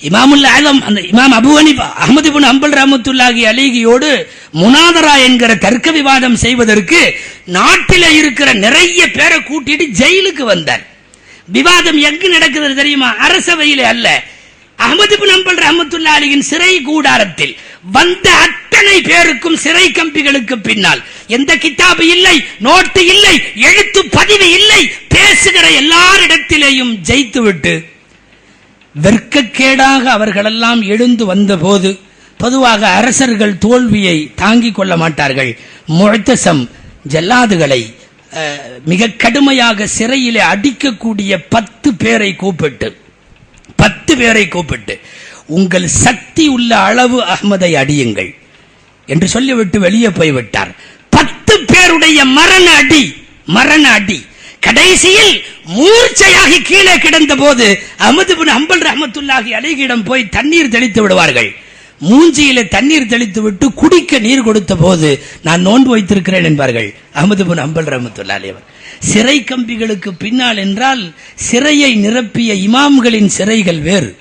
[SPEAKER 1] இமாமுல் ஆலம் அந்த இமாம் அபூ ஹனீஃபா அஹ்மத் இப்னு ஹம்பல் ரஹ்மத்துல்லாஹி அலைஹியோடு முனாதரா என்கிற தர்க்க விவாதம் செய்வதற்கு நாட்டிலே இருக்கிற நிறைய பேரை கூட்டிட்டு ஜெயிலுக்கு வந்தார். விவாதம் எங்கு நடக்குது தெரியுமா? அரசவையிலே அல்ல, அஹ்மத் இப்னு ஹம்பல் ரஹ்மத்துல்லாஹி அலைஹியின் சிறை கூடாரத்தில். வந்த அத்தனை பேருக்கும் சிறை கம்பிகளுக்கு பின்னால் எந்த கிதாபு இல்லை, நோட்டு இல்லை, எழுத்து பதிவு இல்லை. பேசுகிற எல்லாரிடத்திலேயும் ஜெயித்துவிட்டு வெட்கக்கேடாக அவர்களெல்லாம் எழுந்து வந்த போது, பொதுவாக அரசர்கள் தோல்வியை தாங்கிக் கொள்ள மாட்டார்கள். முஅத்தஸம் ஜல்லாதுகளை மிக கடுமையாக சிறையிலே அடிக்கக்கூடிய 10 பேரை கூப்பிட்டு உங்கள் சக்தி உள்ள அளவு அஹ்மதை அடியுங்கள் என்று சொல்லிவிட்டு வெளியே போய்விட்டார். 10 பேருடைய மரண அடி. கடைசியில் மூர்ச்சையாகி கீழே கிடந்த போது அஹ்மத் இப்னு ஹம்பல் ரஹ்மத்துல்லாஹி அலைஹியிடம் போய் தண்ணீர் தெளித்து விடுவார்கள். மூஞ்சியிலே தண்ணீர் தெளித்து விட்டு குடிக்க நீர் கொடுத்த போது நான் நோன்பு வைத்திருக்கிறேன் என்பார்கள் அஹ்மத் இப்னு ஹம்பல் ரஹ்மத்துல்லாஹி அலைஹி. சிறை கம்பிகளுக்கு பின்னால் என்றால் சிறையை நிரப்பிய இமாம்களின் சிறைகள் வேறு.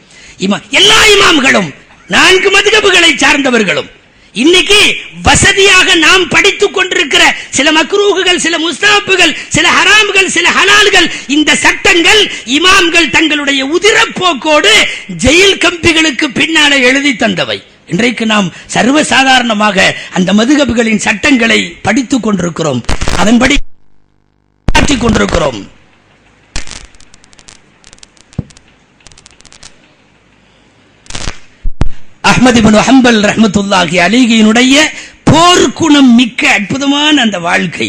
[SPEAKER 1] எல்லா இமாம்களும் 4 மதுஹபுகளை சார்ந்தவர்களும் இன்னைக்கு வசதியாக நாம் படித்துக் கொண்டிருக்கிற சில மக்ரூஹுகள், சில முஸ்தஹப்புகள், சில ஹராம்கள், சில ஹலால்கள், இந்த சட்டங்கள் இமாம்கள் தங்களுடைய உதிரப்போக்கோடு ஜெயில் கம்பிகளுக்கு பின்னாலே எழுதி தந்தவை. இன்றைக்கு நாம் சர்வசாதாரணமாக அந்த மதுஹபுகளின் சட்டங்களை படித்துக் கொண்டிருக்கிறோம், அதன்படி மாற்றிக் கொண்டிருக்கிறோம். அஹ்மத் இப்னு ஹம்பல் ரஹ்மத்துல்லாஹி அலைஹியினுடைய போர்க்குணம் மிக்க அற்புதமான அந்த வாழ்க்கை.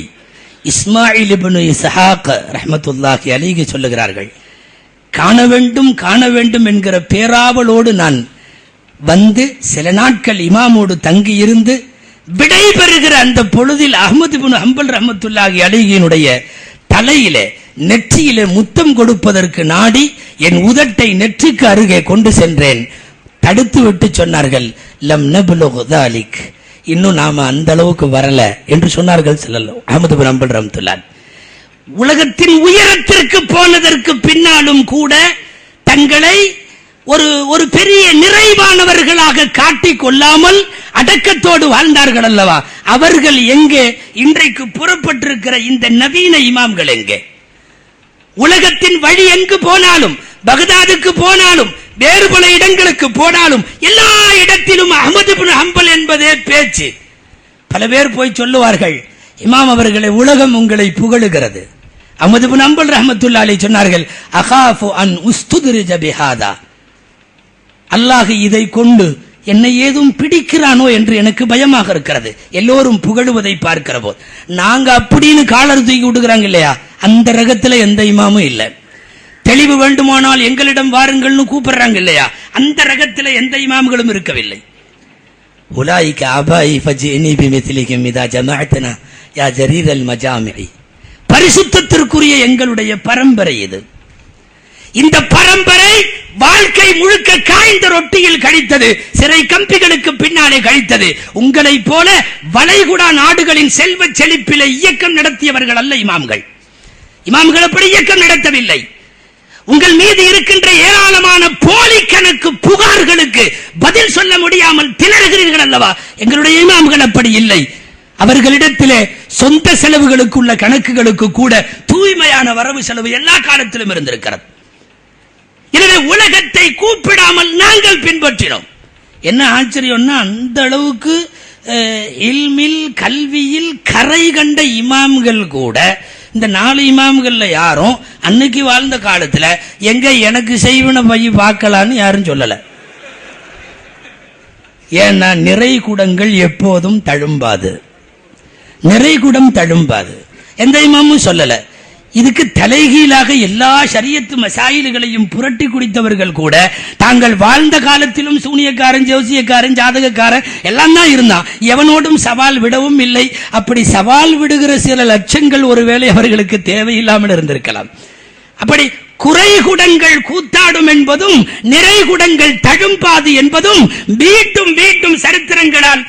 [SPEAKER 1] இஸ்மாயில் இப்னு இஸ்ஹாக் ரஹ்மத்துல்லாஹி அலைஹி சொல்லுகிறார்கள், காண வேண்டும் என்கிற பேராவலோடு நான் வந்து சில நாட்கள் இமாமோடு தங்கி இருந்து விடை பெறுகிற அந்த பொழுதில் அஹ்மத் இப்னு ஹம்பல் ரஹ்மத்துல்லாஹி அலைஹியினுடைய தலையிலே நெற்றியிலே முத்தம் கொடுப்பதற்கு நாடி என் உதட்டை நெற்றிக்கு அருகே கொண்டு சென்றேன். தடுத்து விட்டு சொன்னார்கள், லம் நப்லுகு தாலிக், இன்னும் நாம அந்த அளவுக்கு வரல என்று சொன்னார்கள். அஹ்மத் இப்னு ஹம்பல் ரஹ்மத்துல்லாஹி உலகத்தின் உயரத்திற்கு போனதற்கு பின்னாலும் கூட தங்களை ஒரு பெரிய நிறைவானவர்களாக காட்டிக் கொள்ளாமல் அடக்கத்தோடு வாழ்ந்தார்கள் அல்லவா. அவர்கள் எங்கே? இன்றைக்கு புறப்பட்டிருக்கிற இந்த நவீன இமாம்கள் எங்கே? உலகத்தின் வழி எங்கு போனாலும், பகதாதுக்கு போனாலும், வேறு பல இடங்களுக்கு போனாலும், எல்லா இடத்திலும் அஹ்மத் இப்னு ஹம்பல் என்பதே பேச்சு. பல பேர் போய் சொல்லுவார்கள், இமாம் அவர்களை உலகம் உங்களை புகழுகிறது. அஹ்மத் இப்னு ஹம்பல் ரஹ்மத்துல்லாஹி அலைஹி சொன்னார்கள், அகாஃபு அன் உஸ்துத்ரிஜ பிஹாதா, அல்லாஹ் இதை கொண்டு என்னை ஏதும் பிடிக்கிறானோ என்று எனக்கு பயமாக இருக்கிறது. எல்லோரும் புகழுவதை பார்க்கிற போது நாங்க அப்படின்னு காலர் தூக்கி விட்டுக்கிறாங்க இல்லையா, அந்த ரகத்துல எந்த இமாமும் இல்லை. தெளிவு வேண்டுமானால் எங்களிடம் வாருங்கள்னு கூப்பிடுறாங்க இல்லையா, அந்த ரகத்தில் எந்த இமாம்களும் இருக்கவில்லை. உலாயிக அபாயி ஃபஜினி பிமித்லிஹிம் இதா ஜமஅத்னா யா ஜரீரல் மஜாமிஇ. பரிசுத்தத்திற்குரிய எங்களுடைய பரம்பரை இது. இந்த பரம்பரை வாழ்க்கை முழுக்க காய்ந்த ரொட்டியில் கழித்தது, சிறை கம்பிகளுக்கு பின்னாலே கழித்தது. உங்களை போல வளைகுடா நாடுகளின் செல்வ செழிப்பிலே இயக்கம் நடத்தியவர்கள் அல்ல இமாம்கள். இமாம்கள் அப்படி இயக்கம் நடத்தவில்லை. உங்கள் மீது இருக்கின்ற ஏராளமான போலி கணக்கு புகார்களுக்கு பதில் சொல்ல முடியாமல் திணறுகிறீர்கள் அல்லவா? எங்களுடைய இமாம்கள் அப்படி இல்லை. அவர்களிடத்திலே சொந்த செலவுகளுக்கு உள்ள கணக்குகளுக்கு கூட தூய்மையான வரவு செலவு எல்லா காலத்திலும் இருந்திருக்கிறது. எனவே உலகத்தை கூப்பிடாமல் நாங்கள் பின்பற்றினோம். என்ன ஆச்சரியம்னா, அந்த அளவுக்கு இல்மில் கல்வியில் கரை கண்ட இமாம்கள் கூட இந்த 4 இமாம்கள்ல யாரும் அன்னைக்கு வாழ்ந்த காலத்துல எங்க எனக்கு செய்வன பைய பார்க்கலான்னு யாரும் சொல்லல. ஏன்னா நிறை குடங்கள் எப்போதும் தழும்பாது, நிறை குடம் தழும்பாது. எந்த இமாமும் சொல்லல. இதுக்கு தலைகீழாக எல்லா ஷரியத்து மசாயில்களையும் புரட்டி குடித்தவர்கள் கூட தாங்கள் வாழ்ந்த காலத்திலும் சூனியக்காரன், ஜோசியக்காரன், ஜாதகக்காரன் எல்லாம் தான் இருந்தான். எவனோடும் சவால் விடவும் இல்லை. அப்படி சவால் விடுகிற சில லட்சங்கள் ஒருவேளை அவர்களுக்கு தேவையில்லாமல் இருந்திருக்கலாம். அப்படி குறைகுடங்கள் கூத்தாடும் என்பதும் நிறைகுடங்கள் தழும்பாது என்பதும் மீண்டும் மீண்டும் சரித்திரங்களால்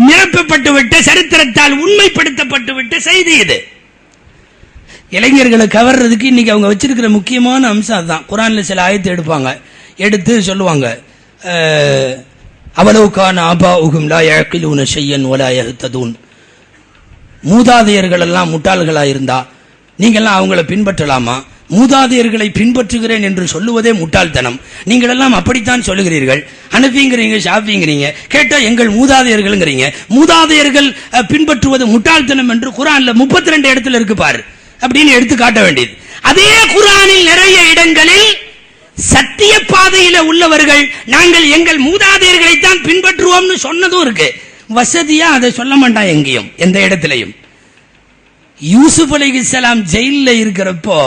[SPEAKER 1] நிரப்பப்பட்டுவிட்ட, சரித்திரத்தால் உண்மைப்படுத்தப்பட்டுவிட்ட செய்தி இது. இளைஞர்களை கவர்றதுக்கு இன்னைக்கு அவங்க வச்சிருக்கிற முக்கியமான அம்சம் அதுதான். குர்ஆன்ல சில ஆயத்தை எடுத்து சொல்லுவாங்க, அவலவுகான ஆபாஉஹும் லா யஅகிலூன ஷையன் வலா யஹ்ததூன். மூதாதையர்கள் எல்லாம் முட்டாள்களா இருந்தா நீங்கெல்லாம் அவங்கள பின்பற்றலாமா? மூதாதையர்களை பின்பற்றுகிறேன் என்று சொல்லுவதே முட்டாள்தனம். நீங்கள் எல்லாம் அப்படித்தான் சொல்லுகிறீர்கள். ஹனஃபிங்கிறீங்க, ஷாஃபிங்கிறீங்க, கேட்டா எங்கள் மூதாதையர்கள்ங்கிறீங்க. மூதாதையர்கள் பின்பற்றுவது முட்டாள்தனம் என்று குர்ஆன்ல 32 இடத்துல இருக்கு பாரு அப்படின்னு எடுத்து காட்ட வேண்டியது. அதே குர்ஆனில் நிறைய இடங்களில் சத்திய பாதையில உள்ளவர்கள் நாங்கள் எங்கள் மூதாதையர்களைத்தான் பின்பற்றுவோம்னு சொன்னதும் இருக்கு. வசதியா அதை சொல்ல மாட்டான் எங்கேயும், எந்த இடத்திலையும். யூசுப் அலைஹிஸ்ஸலாம் ஜெயில இருக்கிறப்போ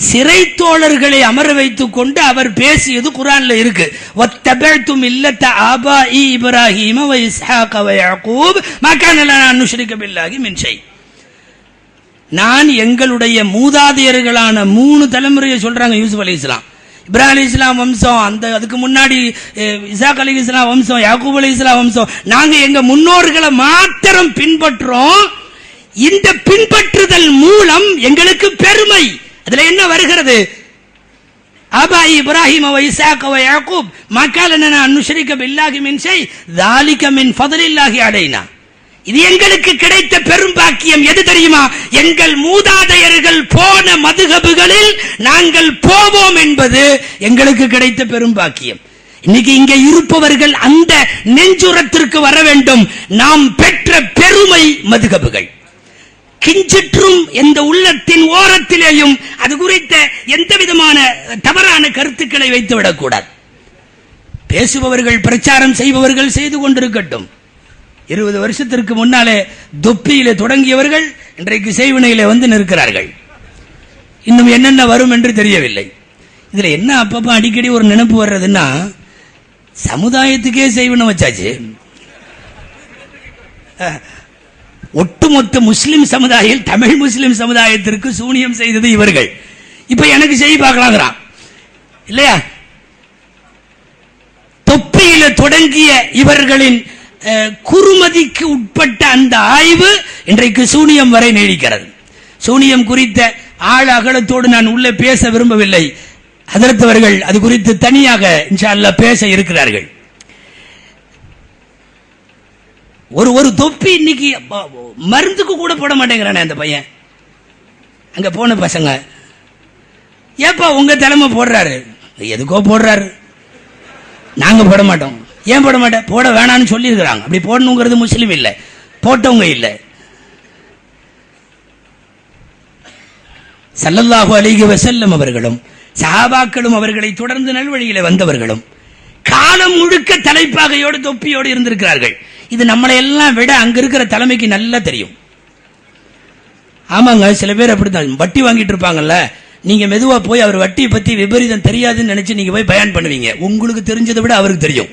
[SPEAKER 1] சிறை தோழர்களை அமர வைத்துக் கொண்டு அவர் பேசியது குர்ஆன்ல இருக்கு. வத்தபஅது மில்லத ஆபாஇ இப்ராஹீம வ இஸ்ஹாக வ யாக்கூப் மா கான லனா அன் நுஷ்ரிக பில்லாஹி மின் ஷை. நான் எங்களுடைய மூதாதையர்களான 3 தலைமுறையை சொல்றாங்க யூசுப் அலைஹிஸ்ஸலாம். இப்ராஹிம் அலைஹிஸ்ஸலாம் வம்சம், அதுக்கு முன்னாடி இசாக் அலைஹிஸ்ஸலாம் வம்சம், யாக்கூப் அலைஹிஸ்ஸலாம் வம்சம். நாங்க எங்க முன்னோர்களை மாத்திரம் பின்பற்றோம். இந்த பின்பற்றுதல் மூலம் எங்களுக்கு பெருமை. அதுல என்ன வருகிறது? ஆபாஇ இப்ராஹீம வ இஸ்ஹாக வ யாக்கூப் மா கான லனா அன் நுஷ்ரிக பில்லாஹி மின் ஷை ذلك மின் ஃபضலில்லாஹி அலைனா. இது எங்களுக்கு கிடைத்த பெரும் பாக்கியம். எது தெரியுமா? எங்கள் மூதாதையர்கள் போன மதுஹபுகளில் நாங்கள் போவோம் என்பது எங்களுக்கு கிடைத்த பெரும் பாக்கியம். இன்னைக்கு இங்கே இருப்பவர்கள் அந்த நெஞ்சுரத்திற்கு வர வேண்டும். நாம் பெற்ற பெருமை மதுஹபுகள். கிஞ்சிற்றும் எந்த உள்ளத்தின் ஓரத்திலேயும் அது குறித்த எந்த விதமான தவறான கருத்துக்களை வைத்துவிடக் கூடாது. பேசுபவர்கள், பிரச்சாரம் செய்பவர்கள் செய்து கொண்டிருக்கட்டும். 20 வருஷத்திற்கு முன்னாலே தொப்பியிலே தொடங்கியவர்கள் இன்றைக்கு செய்வினையிலே வந்து நிற்கிறார்கள். இன்னும் என்னென்ன வரும் என்று தெரியவில்லை. இதுல என்ன அப்பப்ப அடிக்கடி ஒரு நினைப்பு வர்றதுன்னா, சமுதாயத்துக்கே செய்வினை வச்சாச்சு. ஒட்டுமொத்த முஸ்லிம் சமுதாயம், தமிழ் முஸ்லிம் சமுதாயத்திற்கு சூனியம் செய்தது இவர்கள். இப்ப எனக்கு செய்ய பார்க்கலாங்கிறான் இல்லையா? தொப்பியில தொடங்கிய இவர்களின் குறுமதிக்கு உட்பட்ட அந்த ஆய்வு இன்றைக்கு சூனியம் வரை நீடிக்கிறது. சூனியம் குறித்த ஆழ அகலத்தோடு நான் உள்ளே பேச விரும்பவில்லை. ஹதரத் அவர்கள் அது குறித்து தனியாக இன்ஷா அல்லாஹ் பேச இருக்கிறார்கள். ஒரு தொப்பி இன்னைக்கு மருந்துக்கு கூட போட மாட்டேங்கிறானே அந்த பையன். அங்க போன பசங்க, ஏப்பா உங்க தலைமை போடுறாரு, எதுக்கோ போடுறாரு, நாங்க போட மாட்டோம். ஏன் போட மாட்டேன்? போட வேணான்னு சொல்லி இருக்கிறாங்க. அப்படி போடணுங்கிறது முஸ்லீம் இல்லை, போட்டவங்க இல்லை. ஸல்லல்லாஹு அலைஹி வஸல்லம் அவர்களும் சஹாபாக்களும் அவர்களை தொடர்ந்து நல்வழியில வந்தவர்களும் காலம் முழுக்க தலைப்பாகையோடு தொப்பியோடு இருந்திருக்கிறார்கள். இது நம்மளை எல்லாம் விட அங்க இருக்கிற தலைமைக்கு நல்லா தெரியும். ஆமாங்க, சில பேர் அப்படித்தான் வட்டி வாங்கிட்டு இருப்பாங்கல்ல, நீங்க மெதுவா போய் அவர் வட்டியை பத்தி விபரீதம் தெரியாதுன்னு நினைச்சு நீங்க போய் பயான் பண்ணுவீங்க. உங்களுக்கு தெரிஞ்சதை விட அவருக்கு தெரியும்.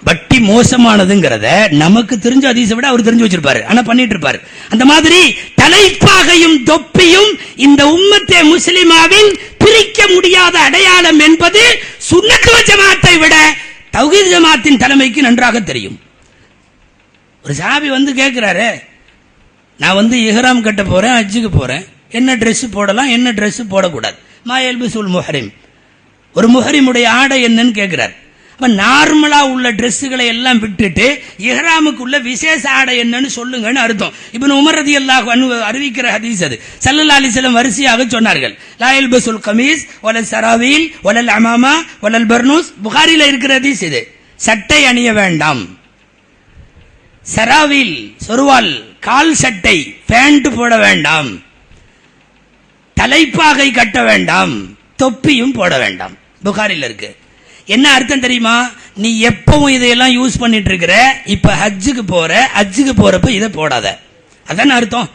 [SPEAKER 1] வட்டி மோசமானதுங்கிறத நமக்கு தெரிஞ்ச ஹதீஸை விட அவர் தெரிஞ்சு வச்சிருப்பாரு, ஆனா பண்ணிட்டு இருப்பாரு. அந்த மாதிரி தலைப்பாகையும் தொப்பியும் இந்த உம்மத்தே முஸ்லிமாவின் பிரிக்க முடியாத அடையாளம் என்பது சுன்னத் வல் ஜமாஅத்தை விட தௌஹீத் ஜமாஅத்தின் தலைமைக்கு நன்றாக தெரியும். ஒரு சஹாபி வந்து கேட்கிறாரு, நான் இஹ்ராம் கட்ட போறேன், ஹஜ்ஜுக்கு போறேன், என்ன ட்ரெஸ் போடலாம், என்ன ட்ரெஸ் போடக்கூடாது, மா யல்பிசுல் முஹரிம், ஒரு முஹரிமுடைய ஆடை என்னன்னு கேட்கிறார். அப்ப நார்மலா உள்ள ட்ரெஸ்ஸுகளை எல்லாம் விட்டுட்டு இஹ்ராமுக்கு உள்ள விசேஷ ஆடை என்னன்னு சொல்லுங்கன்னு அர்த்தம். இப்னு உமர் ரலியல்லாஹு அன்ஹு அறிவிக்கிற ஹதீஸ் அது. ஸல்லல்லாஹு அலைஹி வஸல்லம் வரிசையாக சொன்னார்கள், லா யல்பிசுல் கமீஸ் வலல் சராவீல் வலல் அமாமா வலல் பர்னூஸ். புகாரில இருக்கிற ஹதீஸ் இது. சட்டை அணிய வேண்டாம், சராவில் சொருவால் கால் சட்டை பேண்ட் போட வேண்டாம், தலைப்பாகை கட்ட வேண்டாம், தொப்பியும் போட வேண்டாம். புகாரில் இருக்கு. என்ன அர்த்தம் தெரியுமா? நீ எப்பவும் இதையெல்லாம் யூஸ் பண்ணிட்டு இருக்கிற, இப்ப ஹஜ்ஜுக்கு போறப்ப இதை போடாத, அதான் அர்த்தம்.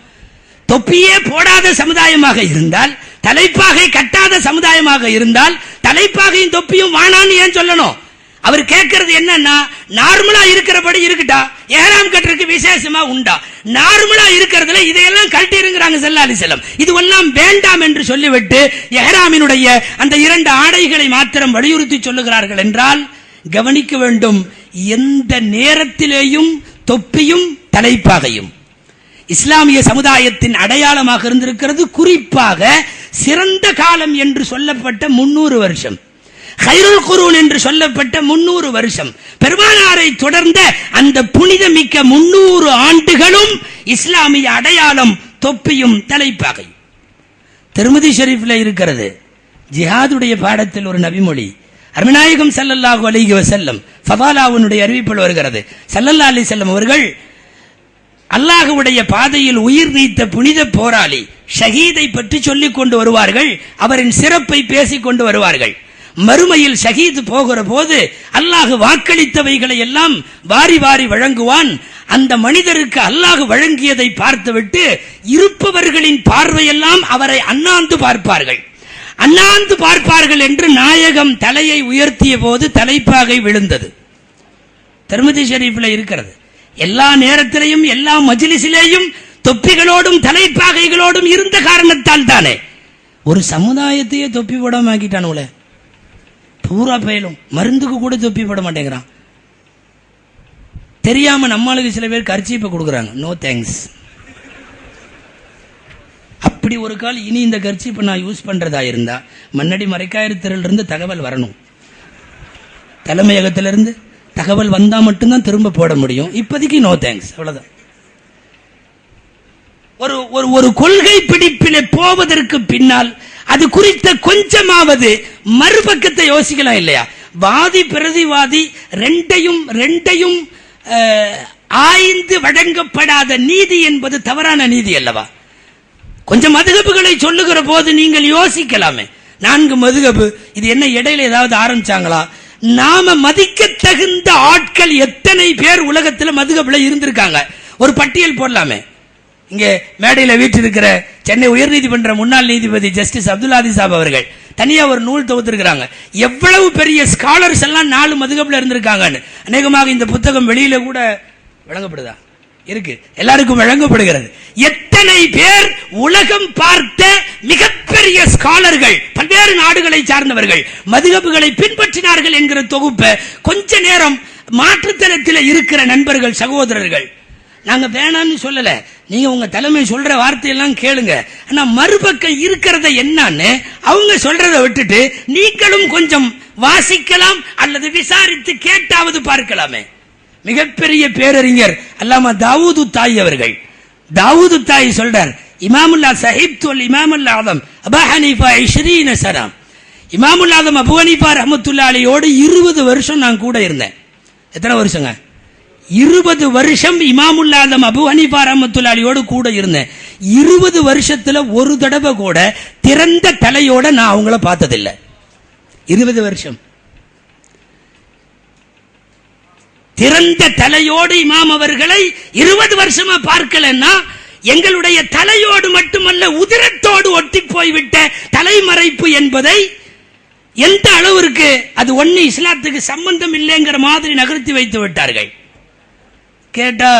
[SPEAKER 1] தொப்பியே போடாத சமுதாயமாக இருந்தால், தலைப்பாகை கட்டாத சமுதாயமாக இருந்தால், தலைப்பாகையும் தொப்பியும் வானான்னு ஏன் சொல்லணும்? அவர் கேட்கறது என்னன்னா, நார்மலா இருக்கிறபடி இருக்கட்டா, ஏறாம் கட்டுறதுக்கு விசேஷமா உண்டா, நார்மலா இருக்கிறதுல இதையெல்லாம் கழட்டி இருங்கிறாங்க ஸல்லல்லாஹு அலைஹி வஸல்லம். இதுவெல்லாம் வேண்டாம் என்று சொல்லிவிட்டு இஹ்ராமினுடைய அந்த 2 ஆடைகளை மாத்திரம் வலியுறுத்தி சொல்லுகிறார்கள் என்றால் கவனிக்க வேண்டும். எந்த நேரத்திலேயும் தொப்பியும் தலைப்பாகையும் இஸ்லாமிய சமுதாயத்தின் அடையாளமாக இருந்திருக்கிறது. குறிப்பாக சிறந்த காலம் என்று சொல்லப்பட்ட 300 வருஷம், கைருல் குரூன் என்று சொல்லப்பட்ட 300 வருஷம், பெருமானாரை தொடர்ந்த அந்த புனிதமிக்க 300 ஆண்டுகளும் இஸ்லாமிய அடையாளம் தொப்பியும் தலைப்பாகை. திருமதி ஷரீஃப்ல இருக்கிறது. ஜிஹாதுடைய பாடத்தில் ஒரு நபிமொழி, அருமைநாயகம் ஸல்லல்லாஹு அலைஹி வஸல்லம் ஃபதாலாவுடைய அறிவிப்பில் வருகிறது. ஸல்லல்லாஹு அலைஹி வஸல்லம் அவர்கள் அல்லாஹ்வுடைய பாதையில் உயிர் நீத்த புனித போராளி ஷஹீதை பற்றி சொல்லிக் கொண்டு வருவார்கள், அவரின் சிறப்பை பேசிக் கொண்டு வருவார்கள். மறுமையில் ஷஹீத் போகிற போது அல்லாஹ் வாக்களித்தவைகளை எல்லாம் வாரி வாரி வழங்குவான். அந்த மனிதருக்கு அல்லாஹ் வழங்கியதை பார்த்துவிட்டு இருப்பவர்களின் பார்வையெல்லாம் அவரை அண்ணாந்து பார்ப்பார்கள். அண்ணாந்து பார்ப்பார்கள் என்று நாயகம் தலையை உயர்த்திய போது தலைப்பாகை விழுந்தது. திருமதி ஷரீஃப்ல இருக்கிறது. எல்லா நேரத்திலையும் எல்லா மஜ்லிஸிலேயும் தொப்பிகளோடும் தலைப்பாகைகளோடும் இருந்த காரணத்தால் தானே ஒரு சமுதாயத்தையே தொப்பி போடாம ஆக்கிட்டானுல. பூரா பயலும் மருந்துக்கு கூட தொப்பி போட மாட்டேங்கிறான். தெரியாம நம்மளுக்கு சில பேர் கர்ச்சீப்பை கொடுக்குறாங்க, நோ தேங்க்ஸ். அப்படி ஒரு கால் இனி இந்த கர்ச்சீப்பை நான் யூஸ் பண்றதா இருந்தா மண்ணடி மறைக்காயிரத்திலிருந்து தகவல் வரணும், தலைமையகத்திலிருந்து தகவல் வந்தா மட்டும்தான் திரும்ப போட முடியும். இப்போதைக்கு நோ தேங்க்ஸ், அவ்வளவுதான். ஒரு கொள்கை பிடிப்பிலே போவதற்கு பின்னால் அது குறித்த கொஞ்சமாவது மறுபக்கத்தை யோசிக்கலாம் இல்லையா? வாதி பிரதிவாதி ரெண்டையும் ஆய்ந்து வழங்கப்படாத நீதி என்பது தவறான நீதி அல்லவா? கொஞ்சம் மதுகபுகளை சொல்லுகிற போது நீங்கள் யோசிக்கலாமே, 4 மதுகபு, இது என்ன இடையில ஏதாவது ஆரம்பிச்சாங்களா? நாம மதிக்க தகுந்த ஆட்கள் எத்தனை பேர் உலகத்தில் மதுகபுல இருந்திருக்காங்க, ஒரு பட்டியல் போடலாமே. இங்கே மேடையில் வீட்டிருக்கிற சென்னை உயர்நீதிமன்ற முன்னாள் நீதிபதி ஜஸ்டிஸ் அப்துல் ஆதிஸ் சாப் அவர்கள் தனியா ஒரு நூல் தொகுத்திருக்கிறாங்க. எவ்வளவு பெரிய ஸ்காலர்ஸ் எல்லாம் 4 மதுகபுல இருந்திருக்காங்கன்னு. அநேகமாக இந்த புத்தகம் வெளியில கூட வழங்கப்படுதா? இருக்கு, எல்லாருக்கும் வழங்கப்படுகிறது. எத்தனை பேர் உலகம் பார்த்த மிகப்பெரிய ஸ்காலர்கள், பல்வேறு நாடுகளை சார்ந்தவர்கள் மதுகபுகளை பின்பற்றினார்கள் என்கிற தொகுப்பை கொஞ்ச நேரம் மாற்றுத்தனத்தில் இருக்கிற நண்பர்கள் சகோதரர்கள், நாங்க வேணான்னு சொல்லல, நீங்க உங்க தலைமை சொல்ற வார்த்தையெல்லாம் கேளுங்க, ஆனா மறுபக்கம் இருக்கிறத என்னன்னு அவங்க சொல்றதை விட்டுட்டு நீங்களும் கொஞ்சம் வாசிக்கலாம் அல்லது விசாரித்து கேட்டாவது பார்க்கலாமே. மிகப்பெரிய பேரறிஞர் அல்லாமா தாவூது தாய் அவர்கள், தாவூது தாய் சொல்றார், இமாமுல்லா சஹிப்துல் இமாமுல் ஆதம் அபூ ஹனீஃபா 20 சனா. இமாமுல் ஆதம் அபூ ஹனீஃபா ரஹ்மத்துல்லாஹி அலைஹியோடு 20 வருஷம் நான் கூட இருந்தேன். எத்தனை வருஷங்க? 20 வருஷம் இமாமுல் ஆதம் அபூ ஹனீஃபா ரஹ்மத்துல்லாஹி அலைஹியோடு கூட இருந்தேன். 20 வருஷத்துல ஒரு தடவை கூட திறந்த தலையோட நான் அவங்கள பார்த்ததில்லை. 20 வருஷம் திறந்த தலையோடு இமாம் அவர்களை 20 வருஷமா பார்க்கலன்னா எங்களுடைய தலையோடு மட்டுமல்ல உதிரத்தோடு ஒட்டி போய்விட்ட தலைமறைப்பு என்பதை எந்த அளவிற்கு அது ஒண்ணு இஸ்லாத்துக்கு சம்பந்தம் இல்லைங்கிற மாதிரி நகர்த்தி வைத்து விட்டார்கள். கேட்டா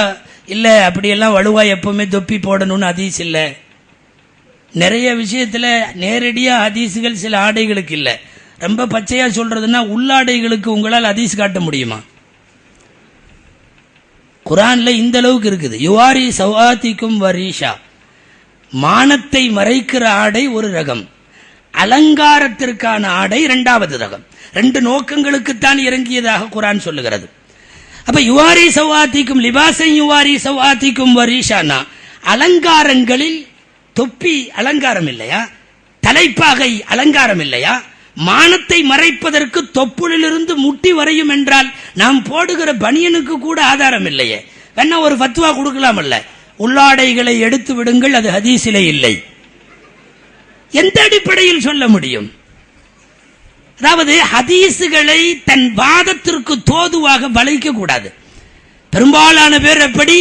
[SPEAKER 1] இல்ல அப்படியெல்லாம் வலுவா எப்பவுமே தொப்பி போடணும்னு ஹதீஸ் இல்ல. நிறைய விஷயத்துல நேரடியா ஹதீஸ்கள் சில ஆடைகளுக்கு இல்ல. ரொம்ப பச்சையா சொல்றதுன்னா உள்ளாடைகளுக்கு உங்களால் ஹதீஸ் காட்ட முடியுமா? குரான்ல இந்த அளவுக்கு இருக்குது. யுவாரி சவாத்திக்கும் வரீஷா, மானத்தை மறைக்கிற ஆடை ஒரு ரகம், அலங்காரத்திற்கான ஆடை இரண்டாவது ரகம். ரெண்டு நோக்கங்களுக்குத்தான் இறங்கியதாக குரான் சொல்லுகிறது. அப்ப யுவாரி சவாத்திக்கும் லிபாசை யுவாரி சவாத்திக்கும் வரீஷானா அலங்காரங்களில் தொப்பி அலங்காரம் இல்லையா? தலைப்பாகை அலங்காரம் இல்லையா? மானத்தை மறைப்பதற்கு தொப்புளிலிருந்து முட்டி வரையும் என்றால் நாம் போடுகிற பனியனுக்கு கூட ஆதாரம் இல்லையே. வேணா ஒரு ஃபத்வா கொடுக்கலாம் அல்ல, உள்ளாடைகளை எடுத்து விடுங்கள், அது ஹதீஸிலே இல்லை. எந்த அடிப்படையில் சொல்ல முடியும்? அதாவது ஹதீஸுகளை தன் வாதத்திற்கு தோதுவாக வளைக்க கூடாது. பெரும்பாலான பேர் எப்படி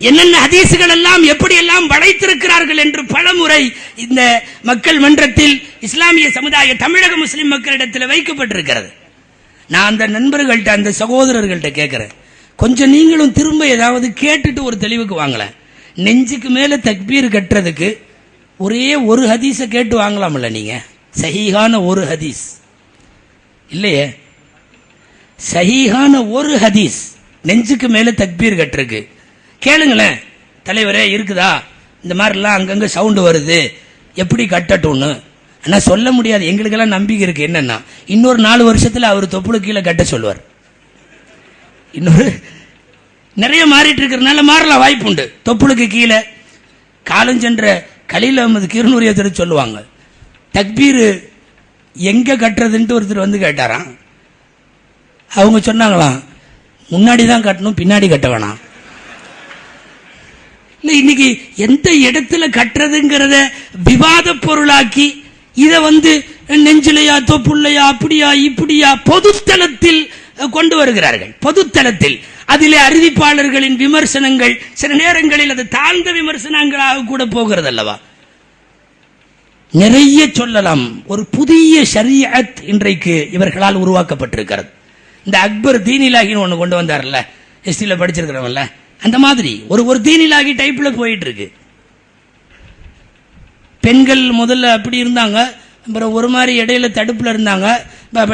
[SPEAKER 1] என்னென்ன ஹதீஸுகள் எல்லாம் எப்படி எல்லாம் வளைத்திருக்கிறார்கள் என்று பலமுறை இந்த மக்கள் மன்றத்தில் இஸ்லாமிய சமுதாய தமிழக முஸ்லிம் மக்களிடத்தில் வைக்கப்பட்டிருக்கிறது. நான் அந்த நண்பர்கள்ட்ட அந்த சகோதரர்கள்ட்ட கேட்கிறேன், கொஞ்சம் நீங்களும் திரும்ப ஏதாவது கேட்டுட்டு ஒரு தெளிவுக்கு வாங்கலாம். நெஞ்சுக்கு மேல தக்பீர் கட்டுறதுக்கு ஒரே ஒரு ஹதீஸை கேட்டு வாங்கலாம்ல நீங்க? சஹீஹான ஒரு ஹதீஸ் இல்லையே, சஹீஹான ஒரு ஹதீஸ் நெஞ்சுக்கு மேல தக்பீர் கட்டுறதுக்கு கேளுங்களேன். தலைவரே இருக்குதா இந்த மாதிரிலாம் அங்கங்க சவுண்டு வருது, எப்படி கட்டட்டும்னு? ஆனா சொல்ல முடியாது. எங்களுக்கெல்லாம் நம்பிக்கை இருக்கு. என்னன்னா இன்னொரு 4 வருஷத்துல அவர் தொப்புளு கீழே கட்ட சொல்லுவார். இன்னொரு நிறைய மாறிட்டு இருக்கிறதுனால மாறலாம் வாய்ப்பு உண்டு. தொப்புளுக்கு கீழே காலஞ்சென்ற கலீல் அஹமது கிருநூரியத்தை சொல்லுவாங்க, தக்பீர் எங்க கட்டுறதுன்ட்டு ஒருத்தர் வந்து கேட்டாராம். அவங்க சொன்னாங்களாம், முன்னாடி தான் கட்டணும், பின்னாடி கட்ட வேணாம். இல்ல இன்னைக்கு எந்த இடத்துல கட்டுறதுங்கிறத விவாத பொருளாக்கி இத நெஞ்சிலையா தொப்புள்ளையா அப்படியா இப்படியா பொதுத்தளத்தில் கொண்டு வருகிறார்கள். பொதுத்தளத்தில் அதிலே அறிவிப்பாளர்களின் விமர்சனங்கள் சில நேரங்களில் அது தாழ்ந்த விமர்சனங்களாக கூட போகிறது அல்லவா? நிறைய சொல்லலாம். ஒரு புதிய ஷரியத் இன்றைக்கு இவர்களால் உருவாக்கப்பட்டிருக்கிறது. இந்த அக்பர் தீனிலாகின்னு ஒண்ணு கொண்டு வந்தார்ல, ஹிஸ்டரியில படிச்சிருக்கிறவன்ல, அந்த மாதிரி ஒரு தீனிலாகி டைப்ல போயிட்டு இருக்கு. பெண்கள் முதல்ல அப்படி இருந்தாங்க, அப்புறம் ஒரு மாதிரி இடையில தடுப்புல இருந்தாங்க,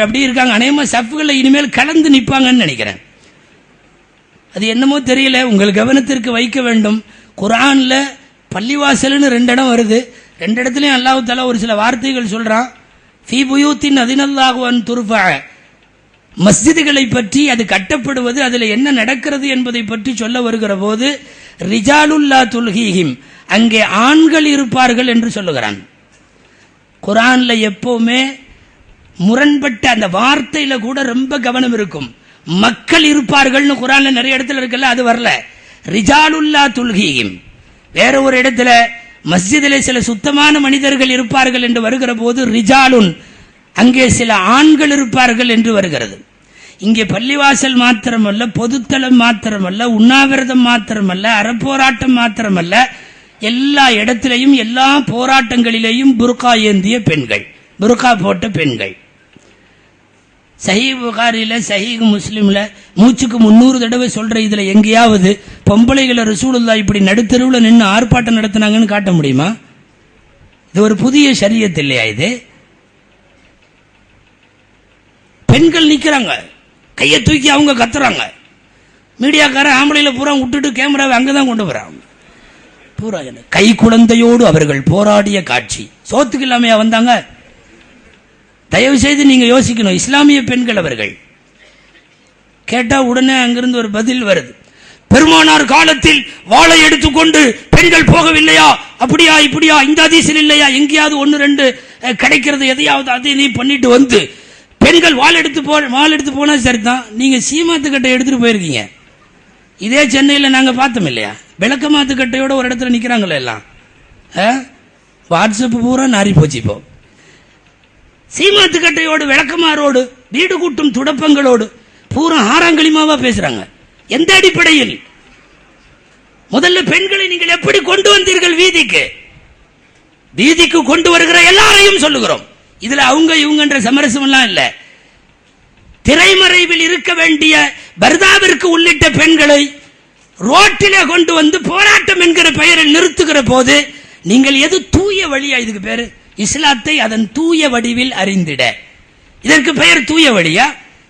[SPEAKER 1] அப்படி இருக்காங்க. அநேகமா சஃப்களில் இனிமேல் கலந்து நிற்பாங்கன்னு நினைக்கிறேன். அது என்னமோ தெரியல, உங்கள் கவனத்திற்கு வைக்க வேண்டும். குர்ஆன்ல பள்ளிவாசல்னு 2 இடம் வருது. 2 இடத்துலயும் அல்லாஹ் தஆலா ஒரு சில வார்த்தைகள் சொல்றான். ஃபீ புயூத்தின் அதினல்லாஹு அன் துர்ஃபஅ, மஸ்ஜிதுகளை பற்றி, அது கட்டப்படுவது, அதில் என்ன நடக்கிறது என்பதை பற்றி சொல்ல வருகிற போது ரிஜாலுல்லா துல்ஹீஹிம், அங்கே ஆண்கள் இருப்பார்கள் என்று சொல்லுகிறான். குர்ஆன்ல எப்பவுமே முரண்பட்ட அந்த வார்த்தையில கூட ரொம்ப கவனம் இருக்கும். மக்கள் இருப்பார்கள்னு குர்ஆன்ல நிறைய இடத்துல இருக்குல்ல, அது வரல. ரிஜாலுல்லா துல்ஹீஹிம். வேற ஒரு இடத்துல மஸ்ஜிதிலே சில சுத்தமான மனிதர்கள் இருப்பார்கள் என்று வருகிற போது ரிஜாலுன், அங்கே சில ஆண்கள் இருப்பார்கள் என்று வருகிறது. இங்கே பள்ளிவாசல் மாத்திரமல்ல, பொதுத்தளம் மாத்திரமல்ல, உண்ணாவிரதம் மாத்திரமல்ல, அறப்போராட்டம் மாத்திரமல்ல, எல்லா இடத்திலையும் எல்லா போராட்டங்களிலேயும் புர்கா ஏந்திய பெண்கள், புர்கா போட்ட பெண்கள். சஹீஹ் புகாரில சஹீஹ் முஸ்லிம்ல மூச்சுக்கு 300 தடவை சொல்ற இதுல எங்கேயாவது பொம்பளைகளை ரசூலுல்லாஹ் இப்படி நடுத்தெருவில் நின்று ஆர்ப்பாட்டம் நடத்தினாங்கன்னு காட்ட முடியுமா? இது ஒரு புதிய ஷரியத் இல்லையா? இது பெண்கள் நிக்கிறாங்க, கையை தூக்கி அவங்க கத்துறாங்க. மீடியாக்கார ஆம்பளையில பூரா விட்டுட்டு கேமராவை அங்கதான் கொண்டு வராங்க. பூரா கை குழந்தையோடு அவர்கள் போராடிய காட்சி. சோத்துக்கு இல்லாமையா வந்தாங்க? தயவு செய்து நீங்க யோசிக்கணும். இஸ்லாமிய பெண்கள் அவர்கள். கேட்டா உடனே அங்கிருந்து ஒரு பதில் வருது. பெருமானார் காலத்தில் வாளை எடுத்துக்கொண்டு பெண்கள் போகவில்லையா? அப்படியா இப்படியா? இந்த ஹதீஸில் இல்லையா? எங்கேயாவது 1-2 கிடைக்கிறது, எதையாவது அதையும் பண்ணிட்டு வந்து பெண்கள் வாள் எடுத்து போனா சரிதான். நீங்க சீமாத்துக்கட்டை எடுத்துட்டு போயிருக்கீங்க. இதே சென்னையில் நாங்க பார்த்தோம் இல்லையா? விளக்கமாத்துக்கட்டையோட ஒரு இடத்துல நிக்கிறாங்களே எல்லாம். வாட்ஸ்அப் பூரா நாரி போச்சு. இப்போ சீமாத்துக்கட்டையோடு, விளக்கமாரோடு, வீடு கூட்டும் துடப்பங்களோடு பூரா ஆறாங்களிமாவா பேசுறாங்க. எந்த அடிப்படையில்? முதல்ல பெண்களை நீங்கள் எப்படி கொண்டு வந்தீர்கள் வீதிக்கு? வீதிக்கு கொண்டு வருகிற எல்லாரையும் சொல்லுகிறோம். இதுல அவங்க இவங்கன்ற சமரசம் எல்லாம் இல்ல. திரைமறைவில் இருக்க வேண்டிய பர்தாவிற்கு உள்ளிட்ட பெண்களை ரோட்டிலே கொண்டு வந்து போராட்டம் என்கிற பெயரில் நிறுத்துகிற போது நீங்கள் எது தூய வழியா? இதுக்கு பேரு இஸ்லாத்தை அதன் தூய வடிவில் அறிந்திட. இதற்கு பெயர் தூய வழியா?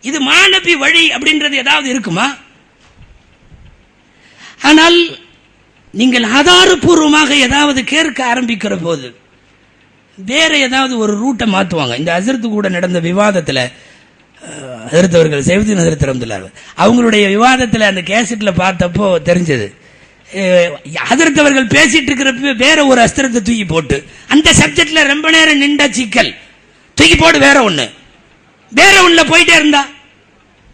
[SPEAKER 1] இது மாநபி வழி அப்படின்றது ஏதாவது இருக்குமா? ஆனால் நீங்கள் ஆதாரபூர்வமாக ஏதாவது கேட்க ஆரம்பிக்கிற போது வேற ஏதாவது ஒரு ரூட்டை மாற்றுவாங்க. இந்த ஹஜ்ரத் கூட நடந்த விவாதத்தில் ஹஜ்ரத் அவர்கள் சைஃபுதீன் ஹஜ்ரத் ரஹ்மத்துல்லாஹி அவங்களுடைய விவாதத்தில் அந்த கேசட்ல பார்த்தப்போ தெரிஞ்சது, ஹஜ்ரத் அவர்கள் பேசிட்டு இருக்கிறப்ப வேற ஒரு அஸ்திரத்தை தூக்கி போட்டு அந்த சப்ஜெக்ட்ல ரொம்ப நேரம் நின்ற சிக்கல் தூக்கி போட்டு வேற ஒண்ணுல போயிட்டே இருந்தா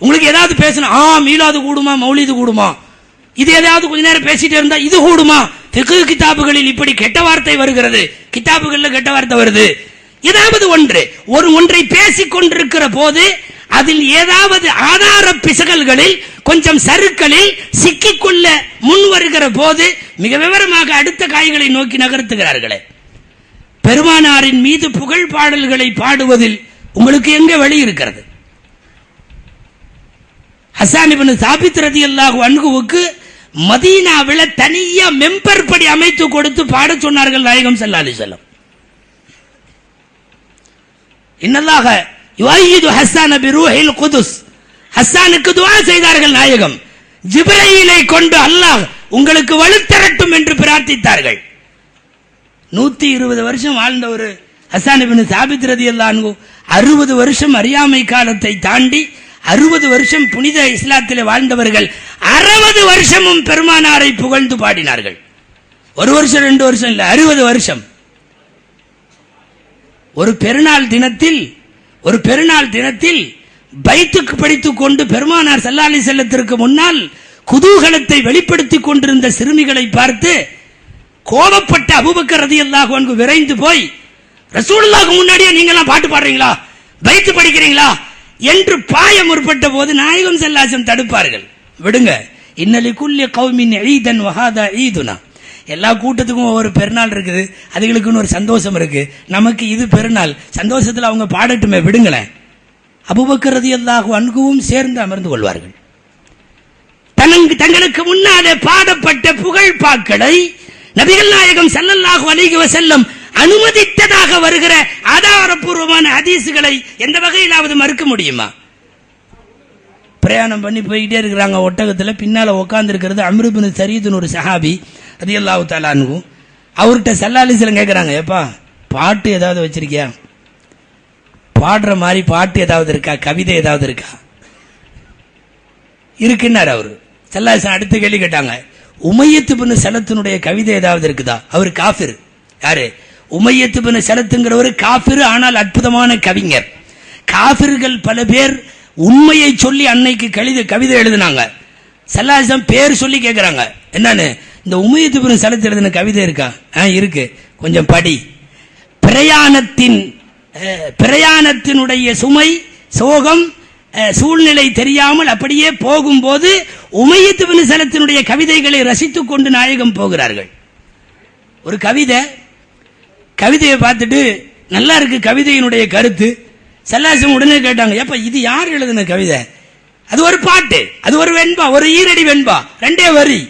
[SPEAKER 1] உங்களுக்கு ஏதாவது பேசணும், மீலாது கூடுமா மௌலிது கூடுமா, இது ஏதாவது கொஞ்ச நேரம் பேசிட்டே இருந்தா இது கூடுமா? ஃபிக்ஹ் கிதாபுகளில் இப்படி கெட்ட வார்த்தை வருகிறது, கிதாபுகள்ல கெட்ட வார்த்தை வருது. ஏதாவது ஒன்றை பேசிக் கொண்டிருக்கிற போது அதில் ஏதாவது ஆதார பிசகல்களில் கொஞ்சம் சறுக்களில் சிக்கிக்கொள்ள முன் வருகிற போது மிக விவரமாக அடுத்த காய்களை நோக்கி நகர்த்துகிறார்களே. பெருமானாரின் மீது புகழ் பாடல்களை பாடுவதில் உங்களுக்கு எங்க வழி இருக்கிறது? ஹஸ்ஸான் இப்னு சாபித் ரலியல்லாஹு அன்ஹுவுக்கு மதீனாவில தனியா மெம்பர் படி அமைத்து கொடுத்து பாட சொன்னார்கள் நாயகம் ஸல்லல்லாஹு அலைஹி வஸல்லம். இன்னல்லாஹ யுஅய்யிது ஹஸ்ஸான பிரூஹில் குதுஸ், ஹஸ்ஸானுக்கு துஆ செய்தார்கள் நாயகம். ஜிப்ரீலை கொண்டு அல்லாஹ் உங்களுக்கு வலுத்தரட்டும் என்று பிரார்த்தித்தார்கள். 120 வருஷம் வாழ்ந்த ஒரு ஹஸ்ஸான் இப்னு சாபித் ரலியல்லாஹு அன்ஹு 60 வருஷம் அறியாமை காலத்தை தாண்டி 60 வருஷம் புனித இஸ்லாத்திலே வாழ்ந்தவர்கள் 60 வருஷமும் பெருமானாரை புகழ்ந்து பாடினார்கள். ஒரு வருஷம் 2 வருஷம் இல்ல, 60 வருஷம். ஒரு பெருநாள் தினத்தில் பைத்துக்கு படித்துக் கொண்டு பெருமானார் ஸல்லல்லாஹு அலைஹி வஸல்லத்திற்கு முன்னால் குதூகலத்தை வெளிப்படுத்திக் கொண்டிருந்த சிறுமிகளை பார்த்து கோபப்பட்ட அபூபக்கர் ரலியல்லாஹு அன்ஹு விரைந்து போய், ரசூலுல்லாஹ்க்கு முன்னாடியே நீங்க எல்லாம் பாட்டு பாடுறீங்களா, பைத்து படிக்கிறீங்களா என்று பாய முற்பட்ட போது நாயகம் ஸல்லல்லாஹு அலைஹி வஸல்லம் தடுப்பார்கள். விடுங்க, இன்னலி குல்லி கௌமின் ஈதன் வஹாதா ஈதுனா, எல்லா கூட்டத்துக்கும் ஒவ்வொரு பெருநாள் இருக்குது, அதுகளுக்குன்னு ஒரு சந்தோஷம் இருக்கு, நமக்கு இது பெருநாள், சந்தோஷத்தில் அவங்க பாடட்டுமே, விடுங்களேன். அபூபக்கர் ரலியல்லாஹு அன்ஹுவும் சேர்ந்து அமர்ந்து கொள்வார்கள். தங்களுக்கு முன்னாலே பாடப்பட்ட புகழ் பாக்களை நபிகள் நாயகம் ஸல்லல்லாஹு அலைஹி வஸல்லம் அனுமதித்ததாக வருகிற ஆதாரபூர்வமான ஹதீசுகளை எந்த வகையிலாவது மறுக்க முடியுமா? பிரயாணம் பண்ணி போய்கிட்டே இருக்கிறாங்க ஒட்டகத்தில், பின்னால உட்கார்ந்து இருக்கிறது அம்ர் இப்னு ஸரீதுன்னு ஒரு சஹாபி ரலியல்லாஹு தஆலா அன்ஹு. அவர்கிட்ட ஸல்லல்லாஹு அலைஹி வஸல்லம் கேட்குறாங்க, ஏப்பா பாட்டு ஏதாவது வச்சிருக்கியா, பாடுற மாதிரி பாட்டு ஏதாவது இருக்கா, கவிதை ஏதாவது இருக்கா? இருக்குன்னார் அவரு. ஸல்லல்லாஹு அலைஹி வஸல்லம் அடுத்த கேள்வி கேட்டாங்க, உமையத் இப்னு ஸலத்தினுடைய கவிதை ஏதாவது இருக்குதா? அவர் காஃபிர். யாரு? உமையத் இப்னு ஸலத்துங்கிறவர் காஃபிர், ஆனால் அற்புதமான கவிஞர். காஃபிர்கள் பல பேர் உண்மையை சொல்லி அன்னைக்கு கவிதை எழுதினாங்க. ஸல்லல்லாஹு அலைஹி வஸல்லம் பேர் சொல்லி கேட்கிறாங்க, என்னன்னு, இந்த உமையத் இப்னு ஸலத் எழுதின கவிதை இருக்கா? இருக்கு, கொஞ்சம் படி. பிரயாணத்தினுடைய சுமை சோகம் சூழ்நிலை தெரியாமல் அப்படியே போகும்போது உமையத் இப்னு ஸலத்தினுடைய கவிதைகளை ரசித்துக் கொண்டு நாயகம் போகிறார்கள். ஒரு கவிதையை பார்த்துட்டு நல்லா இருக்கு கவிதையினுடைய கருத்து. ஸல்லல்லாஹு அலைஹி வஸல்லம் உடனே கேட்டாங்க, ஏப்பா இது யார் எழுதின கவிதை? அது ஒரு பாட்டு, அது ஒரு வெண்பா, ஒரு ஈரடி வெண்பா, 2 வரி.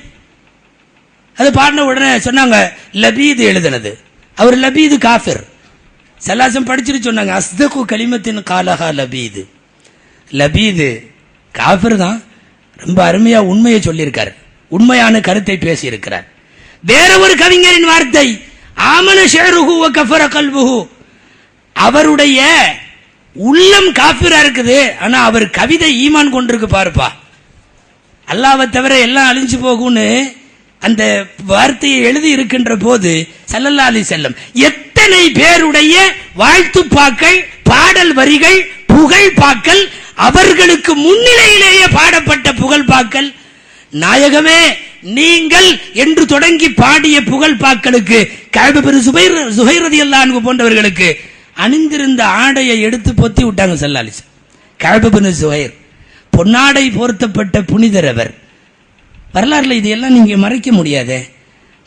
[SPEAKER 1] அது பாடின உடனே சொன்னாங்க, லபீது எழுதினது. அவர் லபீது காஃபிர். ஸல்லல்லாஹு அலைஹி வஸல்லம் படிச்சுட்டு சொன்னாங்க, அஸ்தகு கலிமத்தின் காலஹா லபீது. லபீது காஃபிர் தான், ரொம்ப அருமையா உண்மையை சொல்லியிருக்கார், உண்மையான கருத்தை பேசி இருக்கிறார். வேற ஒரு கவிஞரின் வார்த்தை, ஆமன ஷஅருஹு வ கஃபர கல்புஹு, அவருடைய உள்ளம் காஃபிரா இருக்குது, ஆனா அவர் கவிதை ஈமான் கொண்டிருக்கு பாருப்பா. அல்லாஹ்வை தவிர எல்லாம் அழிஞ்சு போகும்னு அந்த வார்த்தையை எழுதி இருக்கின்ற போது ஸல்லல்லாஹு அலைஹி வஸல்லம் எத்தனை பேருடைய வாழ்த்துப்பாக்கள், பாடல் வரிகள், புகழ் பாக்கள், அவர்களுக்கு முன்னிலையிலேயே பாடப்பட்ட புகழ் பாக்கள். நாயகமே நீங்கள் என்று தொடங்கி பாடிய புகழ் பாக்களுக்கு கஅப் பின் ஸுஹைர் ரலியல்லாஹு அன்ஹு போன்றவர்களுக்கு அணிந்திருந்த ஆடையை எடுத்து பொத்தி விட்டாங்க ஸல்லல்லாஹு அலைஹி வஸல்லம். கஅப் பின் ஸுஹைர் பொன்னாடை போர்த்தப்பட்ட புனிதர் அவர். வரலாறுல இதையெல்லாம் நீங்க மறைக்க முடியாதே.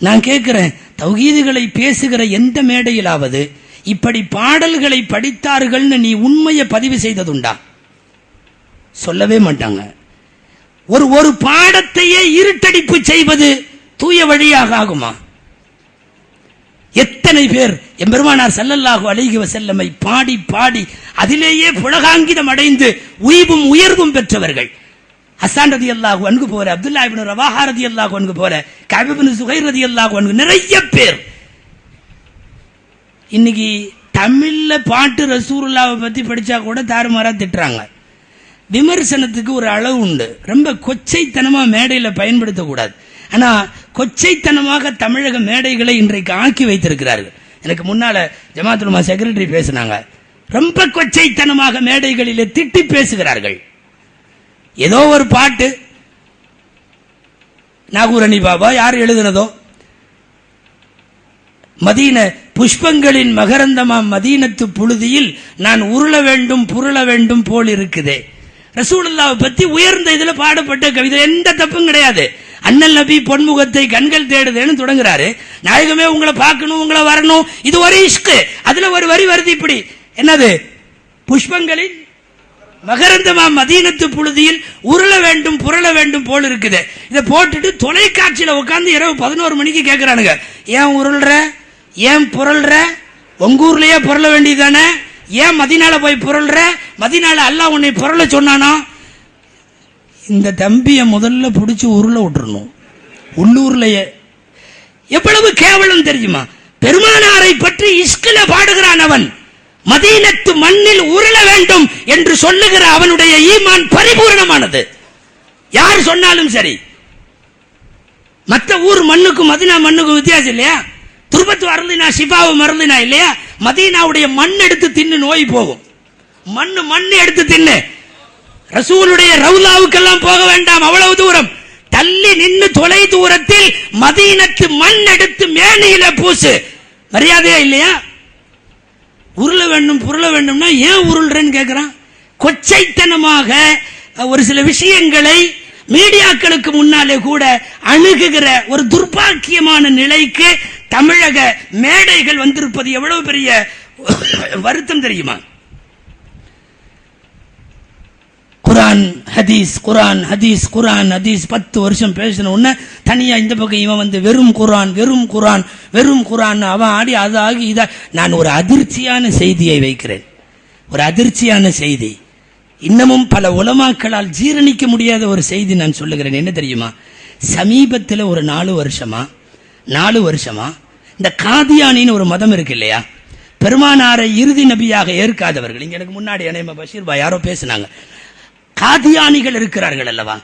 [SPEAKER 1] நான் கேட்கிறேன், தௌஹீதுகளை பேசுகிற எந்த மேடையிலாவது இப்படி பாடல்களை படித்தார்கள்னு நீ உண்மையை பதிவு செய்ததுண்டா? சொல்லவே மாட்டாங்க. ஒரு பாடத்தையே இருட்டடிப்பு செய்வது தூய வழியாக ஆகுமா? எத்தனை பேர் எம்பெருமானார் ஸல்லல்லாஹு அலைஹி வஸல்லமை பாடி பாடி அதிலேயே புலகாங்கிதம் அடைந்து உய்வும் உயர்வும் பெற்றவர்கள். ஹஸ்ஸான் ரலியல்லாஹு அன்ஹு போல, அப்துல்லாஹ் இப்னு ரவாஹா ரலியல்லாஹு அன்ஹு போல, கஅப் இப்னு சுஹைர் ரலியல்லாஹு அன்ஹு, நிறைய பேர். இன்னைக்கு தமிழ்ல பாட்டு ரசூலுல்லாஹ்வை பத்தி படிச்சா கூட தாறுமாறா திட்டுறாங்க. விமர்சனத்துக்கு ஒரு அளவு உண்டு. ரொம்ப கொச்சைத்தனமா மேடையில பயன்படுத்தக்கூடாது. ஆனா கொச்சைத்தனமாக தமிழக மேடைகளை இன்றைக்கு ஆக்கி வைத்திருக்கிறார்கள். எனக்கு முன்னால ஜமாத்துல் உலமா செக்ரட்டரி பேசினாங்க. ரொம்ப கொச்சைத்தனமாக மேடைகளிலே திட்டி பேசுகிறார்கள். ஏதோ ஒரு பாட்டு, நாகூரணி பாபா யார் எழுதினதோ, மதீன புஷ்பங்களின் மகரந்தமாம் மதீனத்து புழுதியில் நான் உருள வேண்டும் புருள வேண்டும் போல் இருக்குதே. ரசூலுல்லாஹ்வை பத்தி உயர்ந்த இதுல பாடப்பட்ட கவிதை, எந்த தப்பும் கிடையாது. அண்ணல் நபி பொன்முகத்தை கண்கள் தேடுதேன்னு தொடங்குறாரு. நாயகமே உங்களை பார்க்கணும், உங்களை வரணும், இது ஒரு இஷ்கு. அதுல ஒரு வரி வருது இப்படி, என்னது? புஷ்பங்களின் மகரந்தமா மதீனத்து புழுதியில் உருள வேண்டும் புரள வேண்டும் போல் இருக்குது. இதை போட்டுட்டு தொலைக்காட்சியில உட்கார்ந்து இரவு 11 மணிக்கு கேட்கிறானுங்க, ஏன் உருள்ற, ஏன் புரள்ற, உங்க ஊர்லயே புரள வேண்டியதானே, ஏன் மதீனால போய் புரள்ற, மதீனால அல்லாஹ் உன்னை புரள சொன்னானா? இந்த தம்பிய முதல்ல பிடிச்சு உருள விட்டுறணும் உள்ளூர்லயே. எவ்வளவு கேவலம் தெரியுமா? பெருமானாரை பற்றி இஸ்கில பாடுகிறான் அவன். மதீனத்து மண்ணில் உருள வேண்டும் என்று சொல்லுகிற அவனுடைய ஈமான் பரிபூர்ணமானது. யார் சொன்னாலும் சரி. மற்ற ஊர் மண்ணுக்கும் மதீனா மண்ணுக்கும் வித்தியாசம் இல்லையா? துர்பத்து அருந்தினா ஷிஃபாவு மருந்தினா இல்லையா? மதீனாவுடைய மண் எடுத்து தின்னு நோய் போகும். மண்ணு எடுத்து தின்னு. ரசூலுடைய ரவுலாவுக்கெல்லாம் போக வேண்டாம், அவ்வளவு தூரம் தள்ளி நின்று தொலை தூரத்தில் மதீனத்து மண் எடுத்து மேனியில பூசு. மரியாதையா இல்லையா? உருள வேண்டும் புருள வேண்டும்னா ஏன் உருள்றேன்னு கேட்கிறான். கொச்சைத்தனமாக ஒரு சில விஷயங்களை மீடியாக்களுக்கு முன்னாலே கூட அணுகுகிற ஒரு துர்பாக்கியமான நிலைக்கு தமிழக மேடைகள் வந்திருப்பது எவ்வளவு பெரிய வருத்தம் தெரியுமா? குரான் ஹதீஸ் குரான் ஹதீஸ் குரான் ஹதீஸ் 10 வருஷம் பேசின உடனே தனியா இந்த பக்கம் இவன் வந்து வெறும் குரான் வெறும் குரான் வெறும் குரான் அவன் ஆடி அதாகி இதா. நான் ஒரு அதிர்ச்சியான செய்தியை வைக்கிறேன். ஒரு அதிர்ச்சியான செய்தி, இன்னமும் பல உலமாக்களால் ஜீரணிக்க முடியாத ஒரு செய்தி நான் சொல்லுகிறேன். என்ன தெரியுமா? சமீபத்தில் ஒரு 4 வருஷமா இந்த காதியானின்னு ஒரு மதம் இருக்கு இல்லையா? பெருமானாரை இறுதி நபியாக ஏற்காதவர்கள். இங்க எனக்கு முன்னாடி அனைமா பஷீர் பாய் யாரோ பேசினாங்க. காதியானிகள் இருக்கிறார்கள் அல்லவா?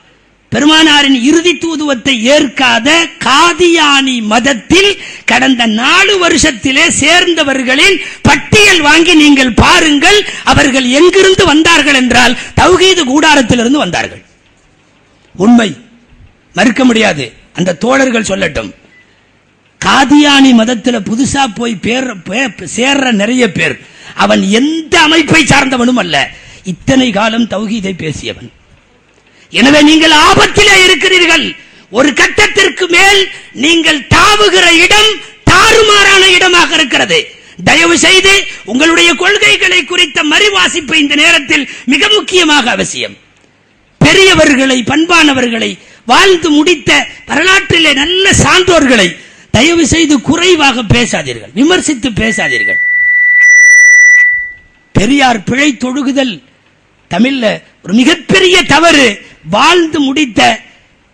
[SPEAKER 1] பெருமானாரின் இறுதி தூதுவத்தை ஏற்காத காதியானி மதத்தில் கடந்த 4 வருஷத்திலே சேர்ந்தவர்களின் பட்டியல் வாங்கி நீங்கள் பாருங்கள். அவர்கள் எங்கிருந்து வந்தார்கள் என்றால் தௌஹீது கூடாரத்திலிருந்து வந்தார்கள். உண்மை, மறுக்க முடியாது. அந்த தோழர்கள் சொல்லட்டும். காதியானி மதத்தில் புதுசா போய் சேர்ற நிறைய பேர் அவன் எந்த அமைப்பை சார்ந்தவனும் அல்ல, இத்தனை காலம் தௌஹீதை பேசியவன். எனவே நீங்கள் ஆபத்திலே இருக்கிறீர்கள். ஒரு கட்டத்திற்கு மேல் நீங்கள் தாவுகிற இடம் தாறுமாறான இடமாக இருக்கிறது. தயவு செய்து உங்களுடைய கொள்கைகளை குறித்த மறுவாசிப்பு இந்த நேரத்தில் மிக முக்கியமாக அவசியம். பெரியவர்களை, பண்பானவர்களை, வாழ்ந்து முடித்த வரலாற்றிலே நல்ல சான்றோர்களை தயவு செய்து குறைவாக பேசாதீர்கள், விமர்சித்து பேசாதீர்கள். பெரியார் பிழை தொழுகுதல் தமிழ்ல ஒரு மிகப்பெரிய தவறு. வாழ்ந்து முடித்த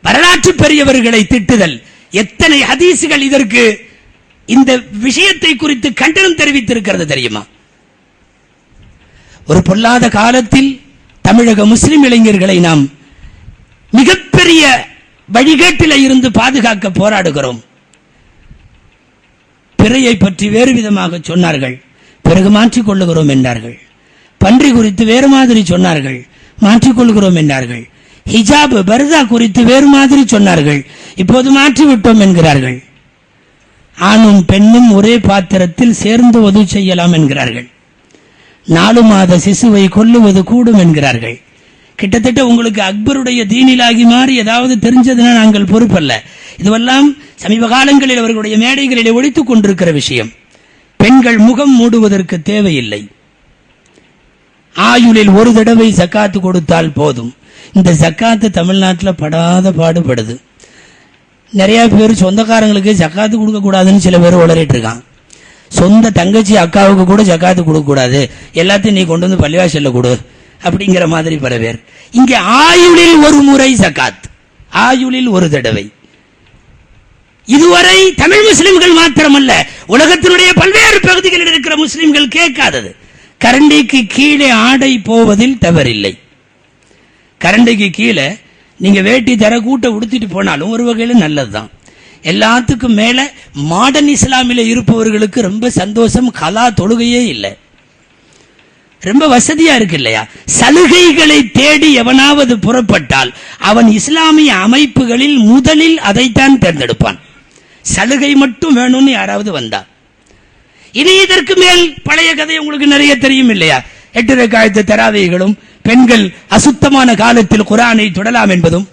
[SPEAKER 1] வரலாற்று பெரியவர்களை திட்டுதல். எத்தனை ஹதீசுகள் இதற்கு இந்த விஷயத்தை குறித்து கண்டனம் தெரிவித்திருக்கிறது தெரியுமா? ஒரு பொல்லாத காலத்தில் தமிழக முஸ்லிம் இளைஞர்களை நாம் மிகப்பெரிய வழிகேட்டில் இருந்து பாதுகாக்க போராடுகிறோம். பிறையை பற்றி வேறு விதமாக சொன்னார்கள், பிறகு மாற்றிக் கொள்ளுகிறோம் என்றார்கள். பன்றி குறித்து வேறு மாதிரி சொன்னார்கள், மாற்றிக்கொள்கிறோம் என்றார்கள். ஹிஜாப் பர்தா குறித்து வேறு மாதிரி சொன்னார்கள், இப்போது மாற்றிவிட்டோம் என்கிறார்கள். ஆணும் பெண்ணும் ஒரே பாத்திரத்தில் சேர்ந்து உதவு செய்யலாம் என்கிறார்கள். 4 மாத சிசுவை கொல்லுவது கூடும் என்கிறார்கள். கிட்டத்தட்ட உங்களுக்கு அக்பருடைய தீனிலாகி மாறி ஏதாவது தெரிஞ்சதுன்னா நாங்கள் பொறுப்பல்ல. இதுவெல்லாம் சமீப காலங்களில் அவர்களுடைய மேடைகளில் ஒழித்துக் கொண்டிருக்கிற விஷயம். பெண்கள் முகம் மூடுவதற்கு தேவையில்லை. ஆயுளில் ஒரு தடவை ஜக்காத்து கொடுத்தால் போதும். இந்த ஜக்காத்து தமிழ்நாட்டில் படாத பாடுபடுது. நிறைய பேர் சொந்தக்காரங்களுக்கு ஜக்காத்து கொடுக்க கூடாதுன்னு சில பேர் உளறிட்டு இருக்கான். சொந்த தங்கச்சி அக்காவுக்கு கூட ஜக்காத்து கொடுக்க கூடாது, எல்லாத்தையும் நீ கொண்டு வந்து பள்ளிவாசல்ல கொடு அப்படிங்கிற மாதிரி பல பேர். இங்க ஆயுளில் ஒரு முறை ஜக்காத், ஆயுளில் ஒரு தடவை. இதுவரை தமிழ் முஸ்லிம்கள் மாத்திரமல்ல, உலகத்தினுடைய பல்வேறு பகுதிகளில் இருக்கிற முஸ்லிம்கள் கேட்காதது. கரண்டிக்கு கீழே ஆடை போவதில் தவறில்லை. கரண்டிக்கு கீழே நீங்க வேட்டி தர கூட்ட உடுத்திட்டு போனாலும் ஒரு வகையில் நல்லதுதான். எல்லாத்துக்கும் மேல மாடர்ன் இஸ்லாமில இருப்பவர்களுக்கு ரொம்ப சந்தோஷம், கலா தொழுகையே இல்லை, ரொம்ப வசதியா இருக்கு இல்லையா? சலுகைகளை தேடி எவனாவது புறப்பட்டால் அவன் இஸ்லாமிய அமைப்புகளில் முதலில் அதைத்தான் தேர்ந்தெடுப்பான். சலுகை மட்டும் வேணும்னு யாராவது வந்தா. இனி இதற்கு மேல் பழைய கதை உங்களுக்கு நிறைய தெரியும் இல்லையா? 8 ரக்காயத்து தராவீகளும், பெண்கள் அசுத்தமான காலத்தில் குர்ஆனை தொடலாம் என்பதும்,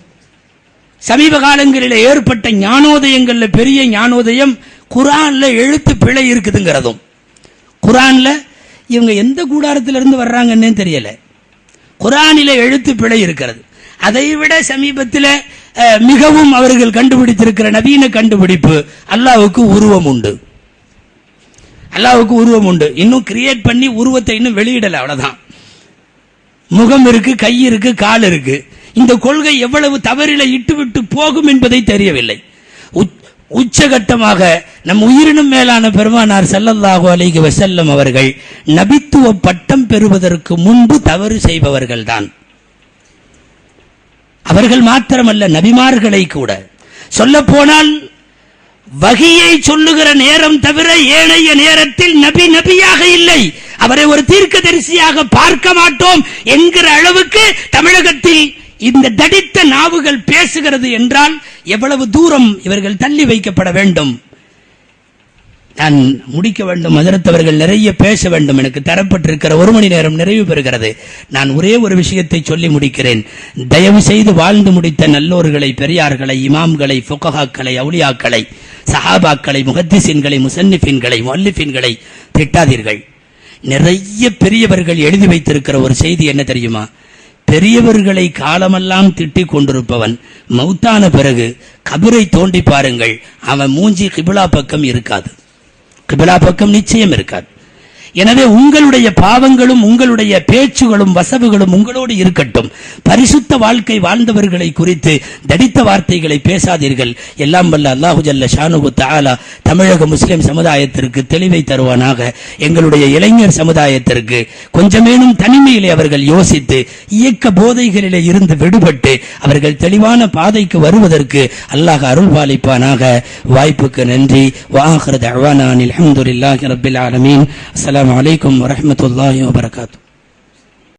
[SPEAKER 1] சமீப காலங்களில் ஏற்பட்ட ஞானோதயங்கள்ல பெரிய ஞானோதயம் குர்ஆன்ல எழுத்து பிழை இருக்குதுங்கிறதும். குர்ஆன்ல இவங்க எந்த கூடாரத்திலிருந்து வர்றாங்கன்னே தெரியல, குர்ஆனில எழுத்து பிழை இருக்கிறது. அதைவிட சமீபத்தில் மிகவும் அவர்கள் கண்டுபிடித்திருக்கிற நவீன கண்டுபிடிப்பு, அல்லாஹ்வுக்கு உருவம் உண்டு. அல்லாஹ்வுக்கு உருவம் உண்டு. இன்னும் கிரியேட் பண்ணி உருவத்தை இன்னும் வெளியிடல, அவ்வளவுதான். முகம் இருக்கு, கை இருக்கு, கால் இருக்கு. இந்த கொள்கை எவ்வளவு தவறில இட்டுவிட்டு போகும் என்பதை தெரியவில்லை. உச்சகட்டமாக நம் உயிரினும் மேலான பெருமானார் ஸல்லல்லாஹு அலைஹி வஸல்லம் அவர்கள் நபித்துவ பட்டம் பெறுவதற்கு முன்பு தவறு செய்பவர்கள் தான். அவர்கள் மாத்திரமல்ல, நபிமார்களை கூட. சொல்ல போனால் வகியை சொல்லுகிற நேரம் தவிர ஏனைய நேரத்தில் நபி நபியாக இல்லை. அவரை ஒரு தீர்க்கதரிசியாக பார்க்க மாட்டோம் என்கிற அளவுக்கு தமிழகத்தில் இந்த தடித்த நாவுகள் பேசுகிறது என்றால் எவ்வளவு தூரம் இவர்கள் தள்ளி வைக்கப்பட வேண்டும். நான் முடிக்க வேண்டும். ஹஜ்ரத் அவர்கள் நிறைய பேச வேண்டும். எனக்கு தரப்பட்டிருக்கிற 1 மணி நேரம் நிறைவு பெறுகிறது. நான் ஒரே ஒரு விஷயத்தை சொல்லி முடிக்கிறேன். தயவு செய்து வாழ்ந்து முடித்த நல்லோர்களை, பெரியார்களை, இமாம்களை, ஃபுகஹாக்களை, அவுலியாக்களை, சஹாபாக்களை, முஹத்திஸின்களை, முஸன்னிஃபின்களை, முஅல்லிஃபின்களை திட்டாதீர்கள். நிறைய பெரியவர்கள் எழுதி வைத்திருக்கிற ஒரு செய்தி என்ன தெரியுமா? பெரியவர்களை காலமெல்லாம் திட்டிக் கொண்டிருப்பவன் மௌத்தான பிறகு கபரை தோண்டி பாருங்கள், அவன் மூஞ்சி கிபிலா பக்கம் இருக்காது, கிபிலா பக்கம் நிச்சயம் இருக்காது. எனவே உங்களுடைய பாவங்களும் உங்களுடைய பேச்சுகளும் வசவுகளும் உங்களோடு இருக்கட்டும். பரிசுத்த வாழ்க்கை வாழ்ந்தவர்களை குறித்து தடித்த வார்த்தைகளை பேசாதீர்கள். எல்லாம் வல்ல அல்லாஹு ஜல்ல ஷானுஹு தஆலா தமிழக முஸ்லிம் சமுதாயத்திற்கு தெளிவை தருவானாக. எங்களுடைய இளைஞர் சமுதாயத்திற்கு கொஞ்சமேனும் தனிமையிலே அவர்கள் யோசித்து இயக்க போதைகளிலே இருந்து விடுபட்டு அவர்கள் தெளிவான பாதைக்கு வருவதற்கு அல்லாஹ் அருள் பாலிப்பானாக. வாய்ப்புக்கு நன்றி. வஆகிரு தஅவானா அல்ஹம்துலில்லாஹி ரப்பில் ஆலமீன். அஸ்ஸலாமு அலைக்கும் வரஹ்மத்துல்லாஹி வபரகாத்துஹு.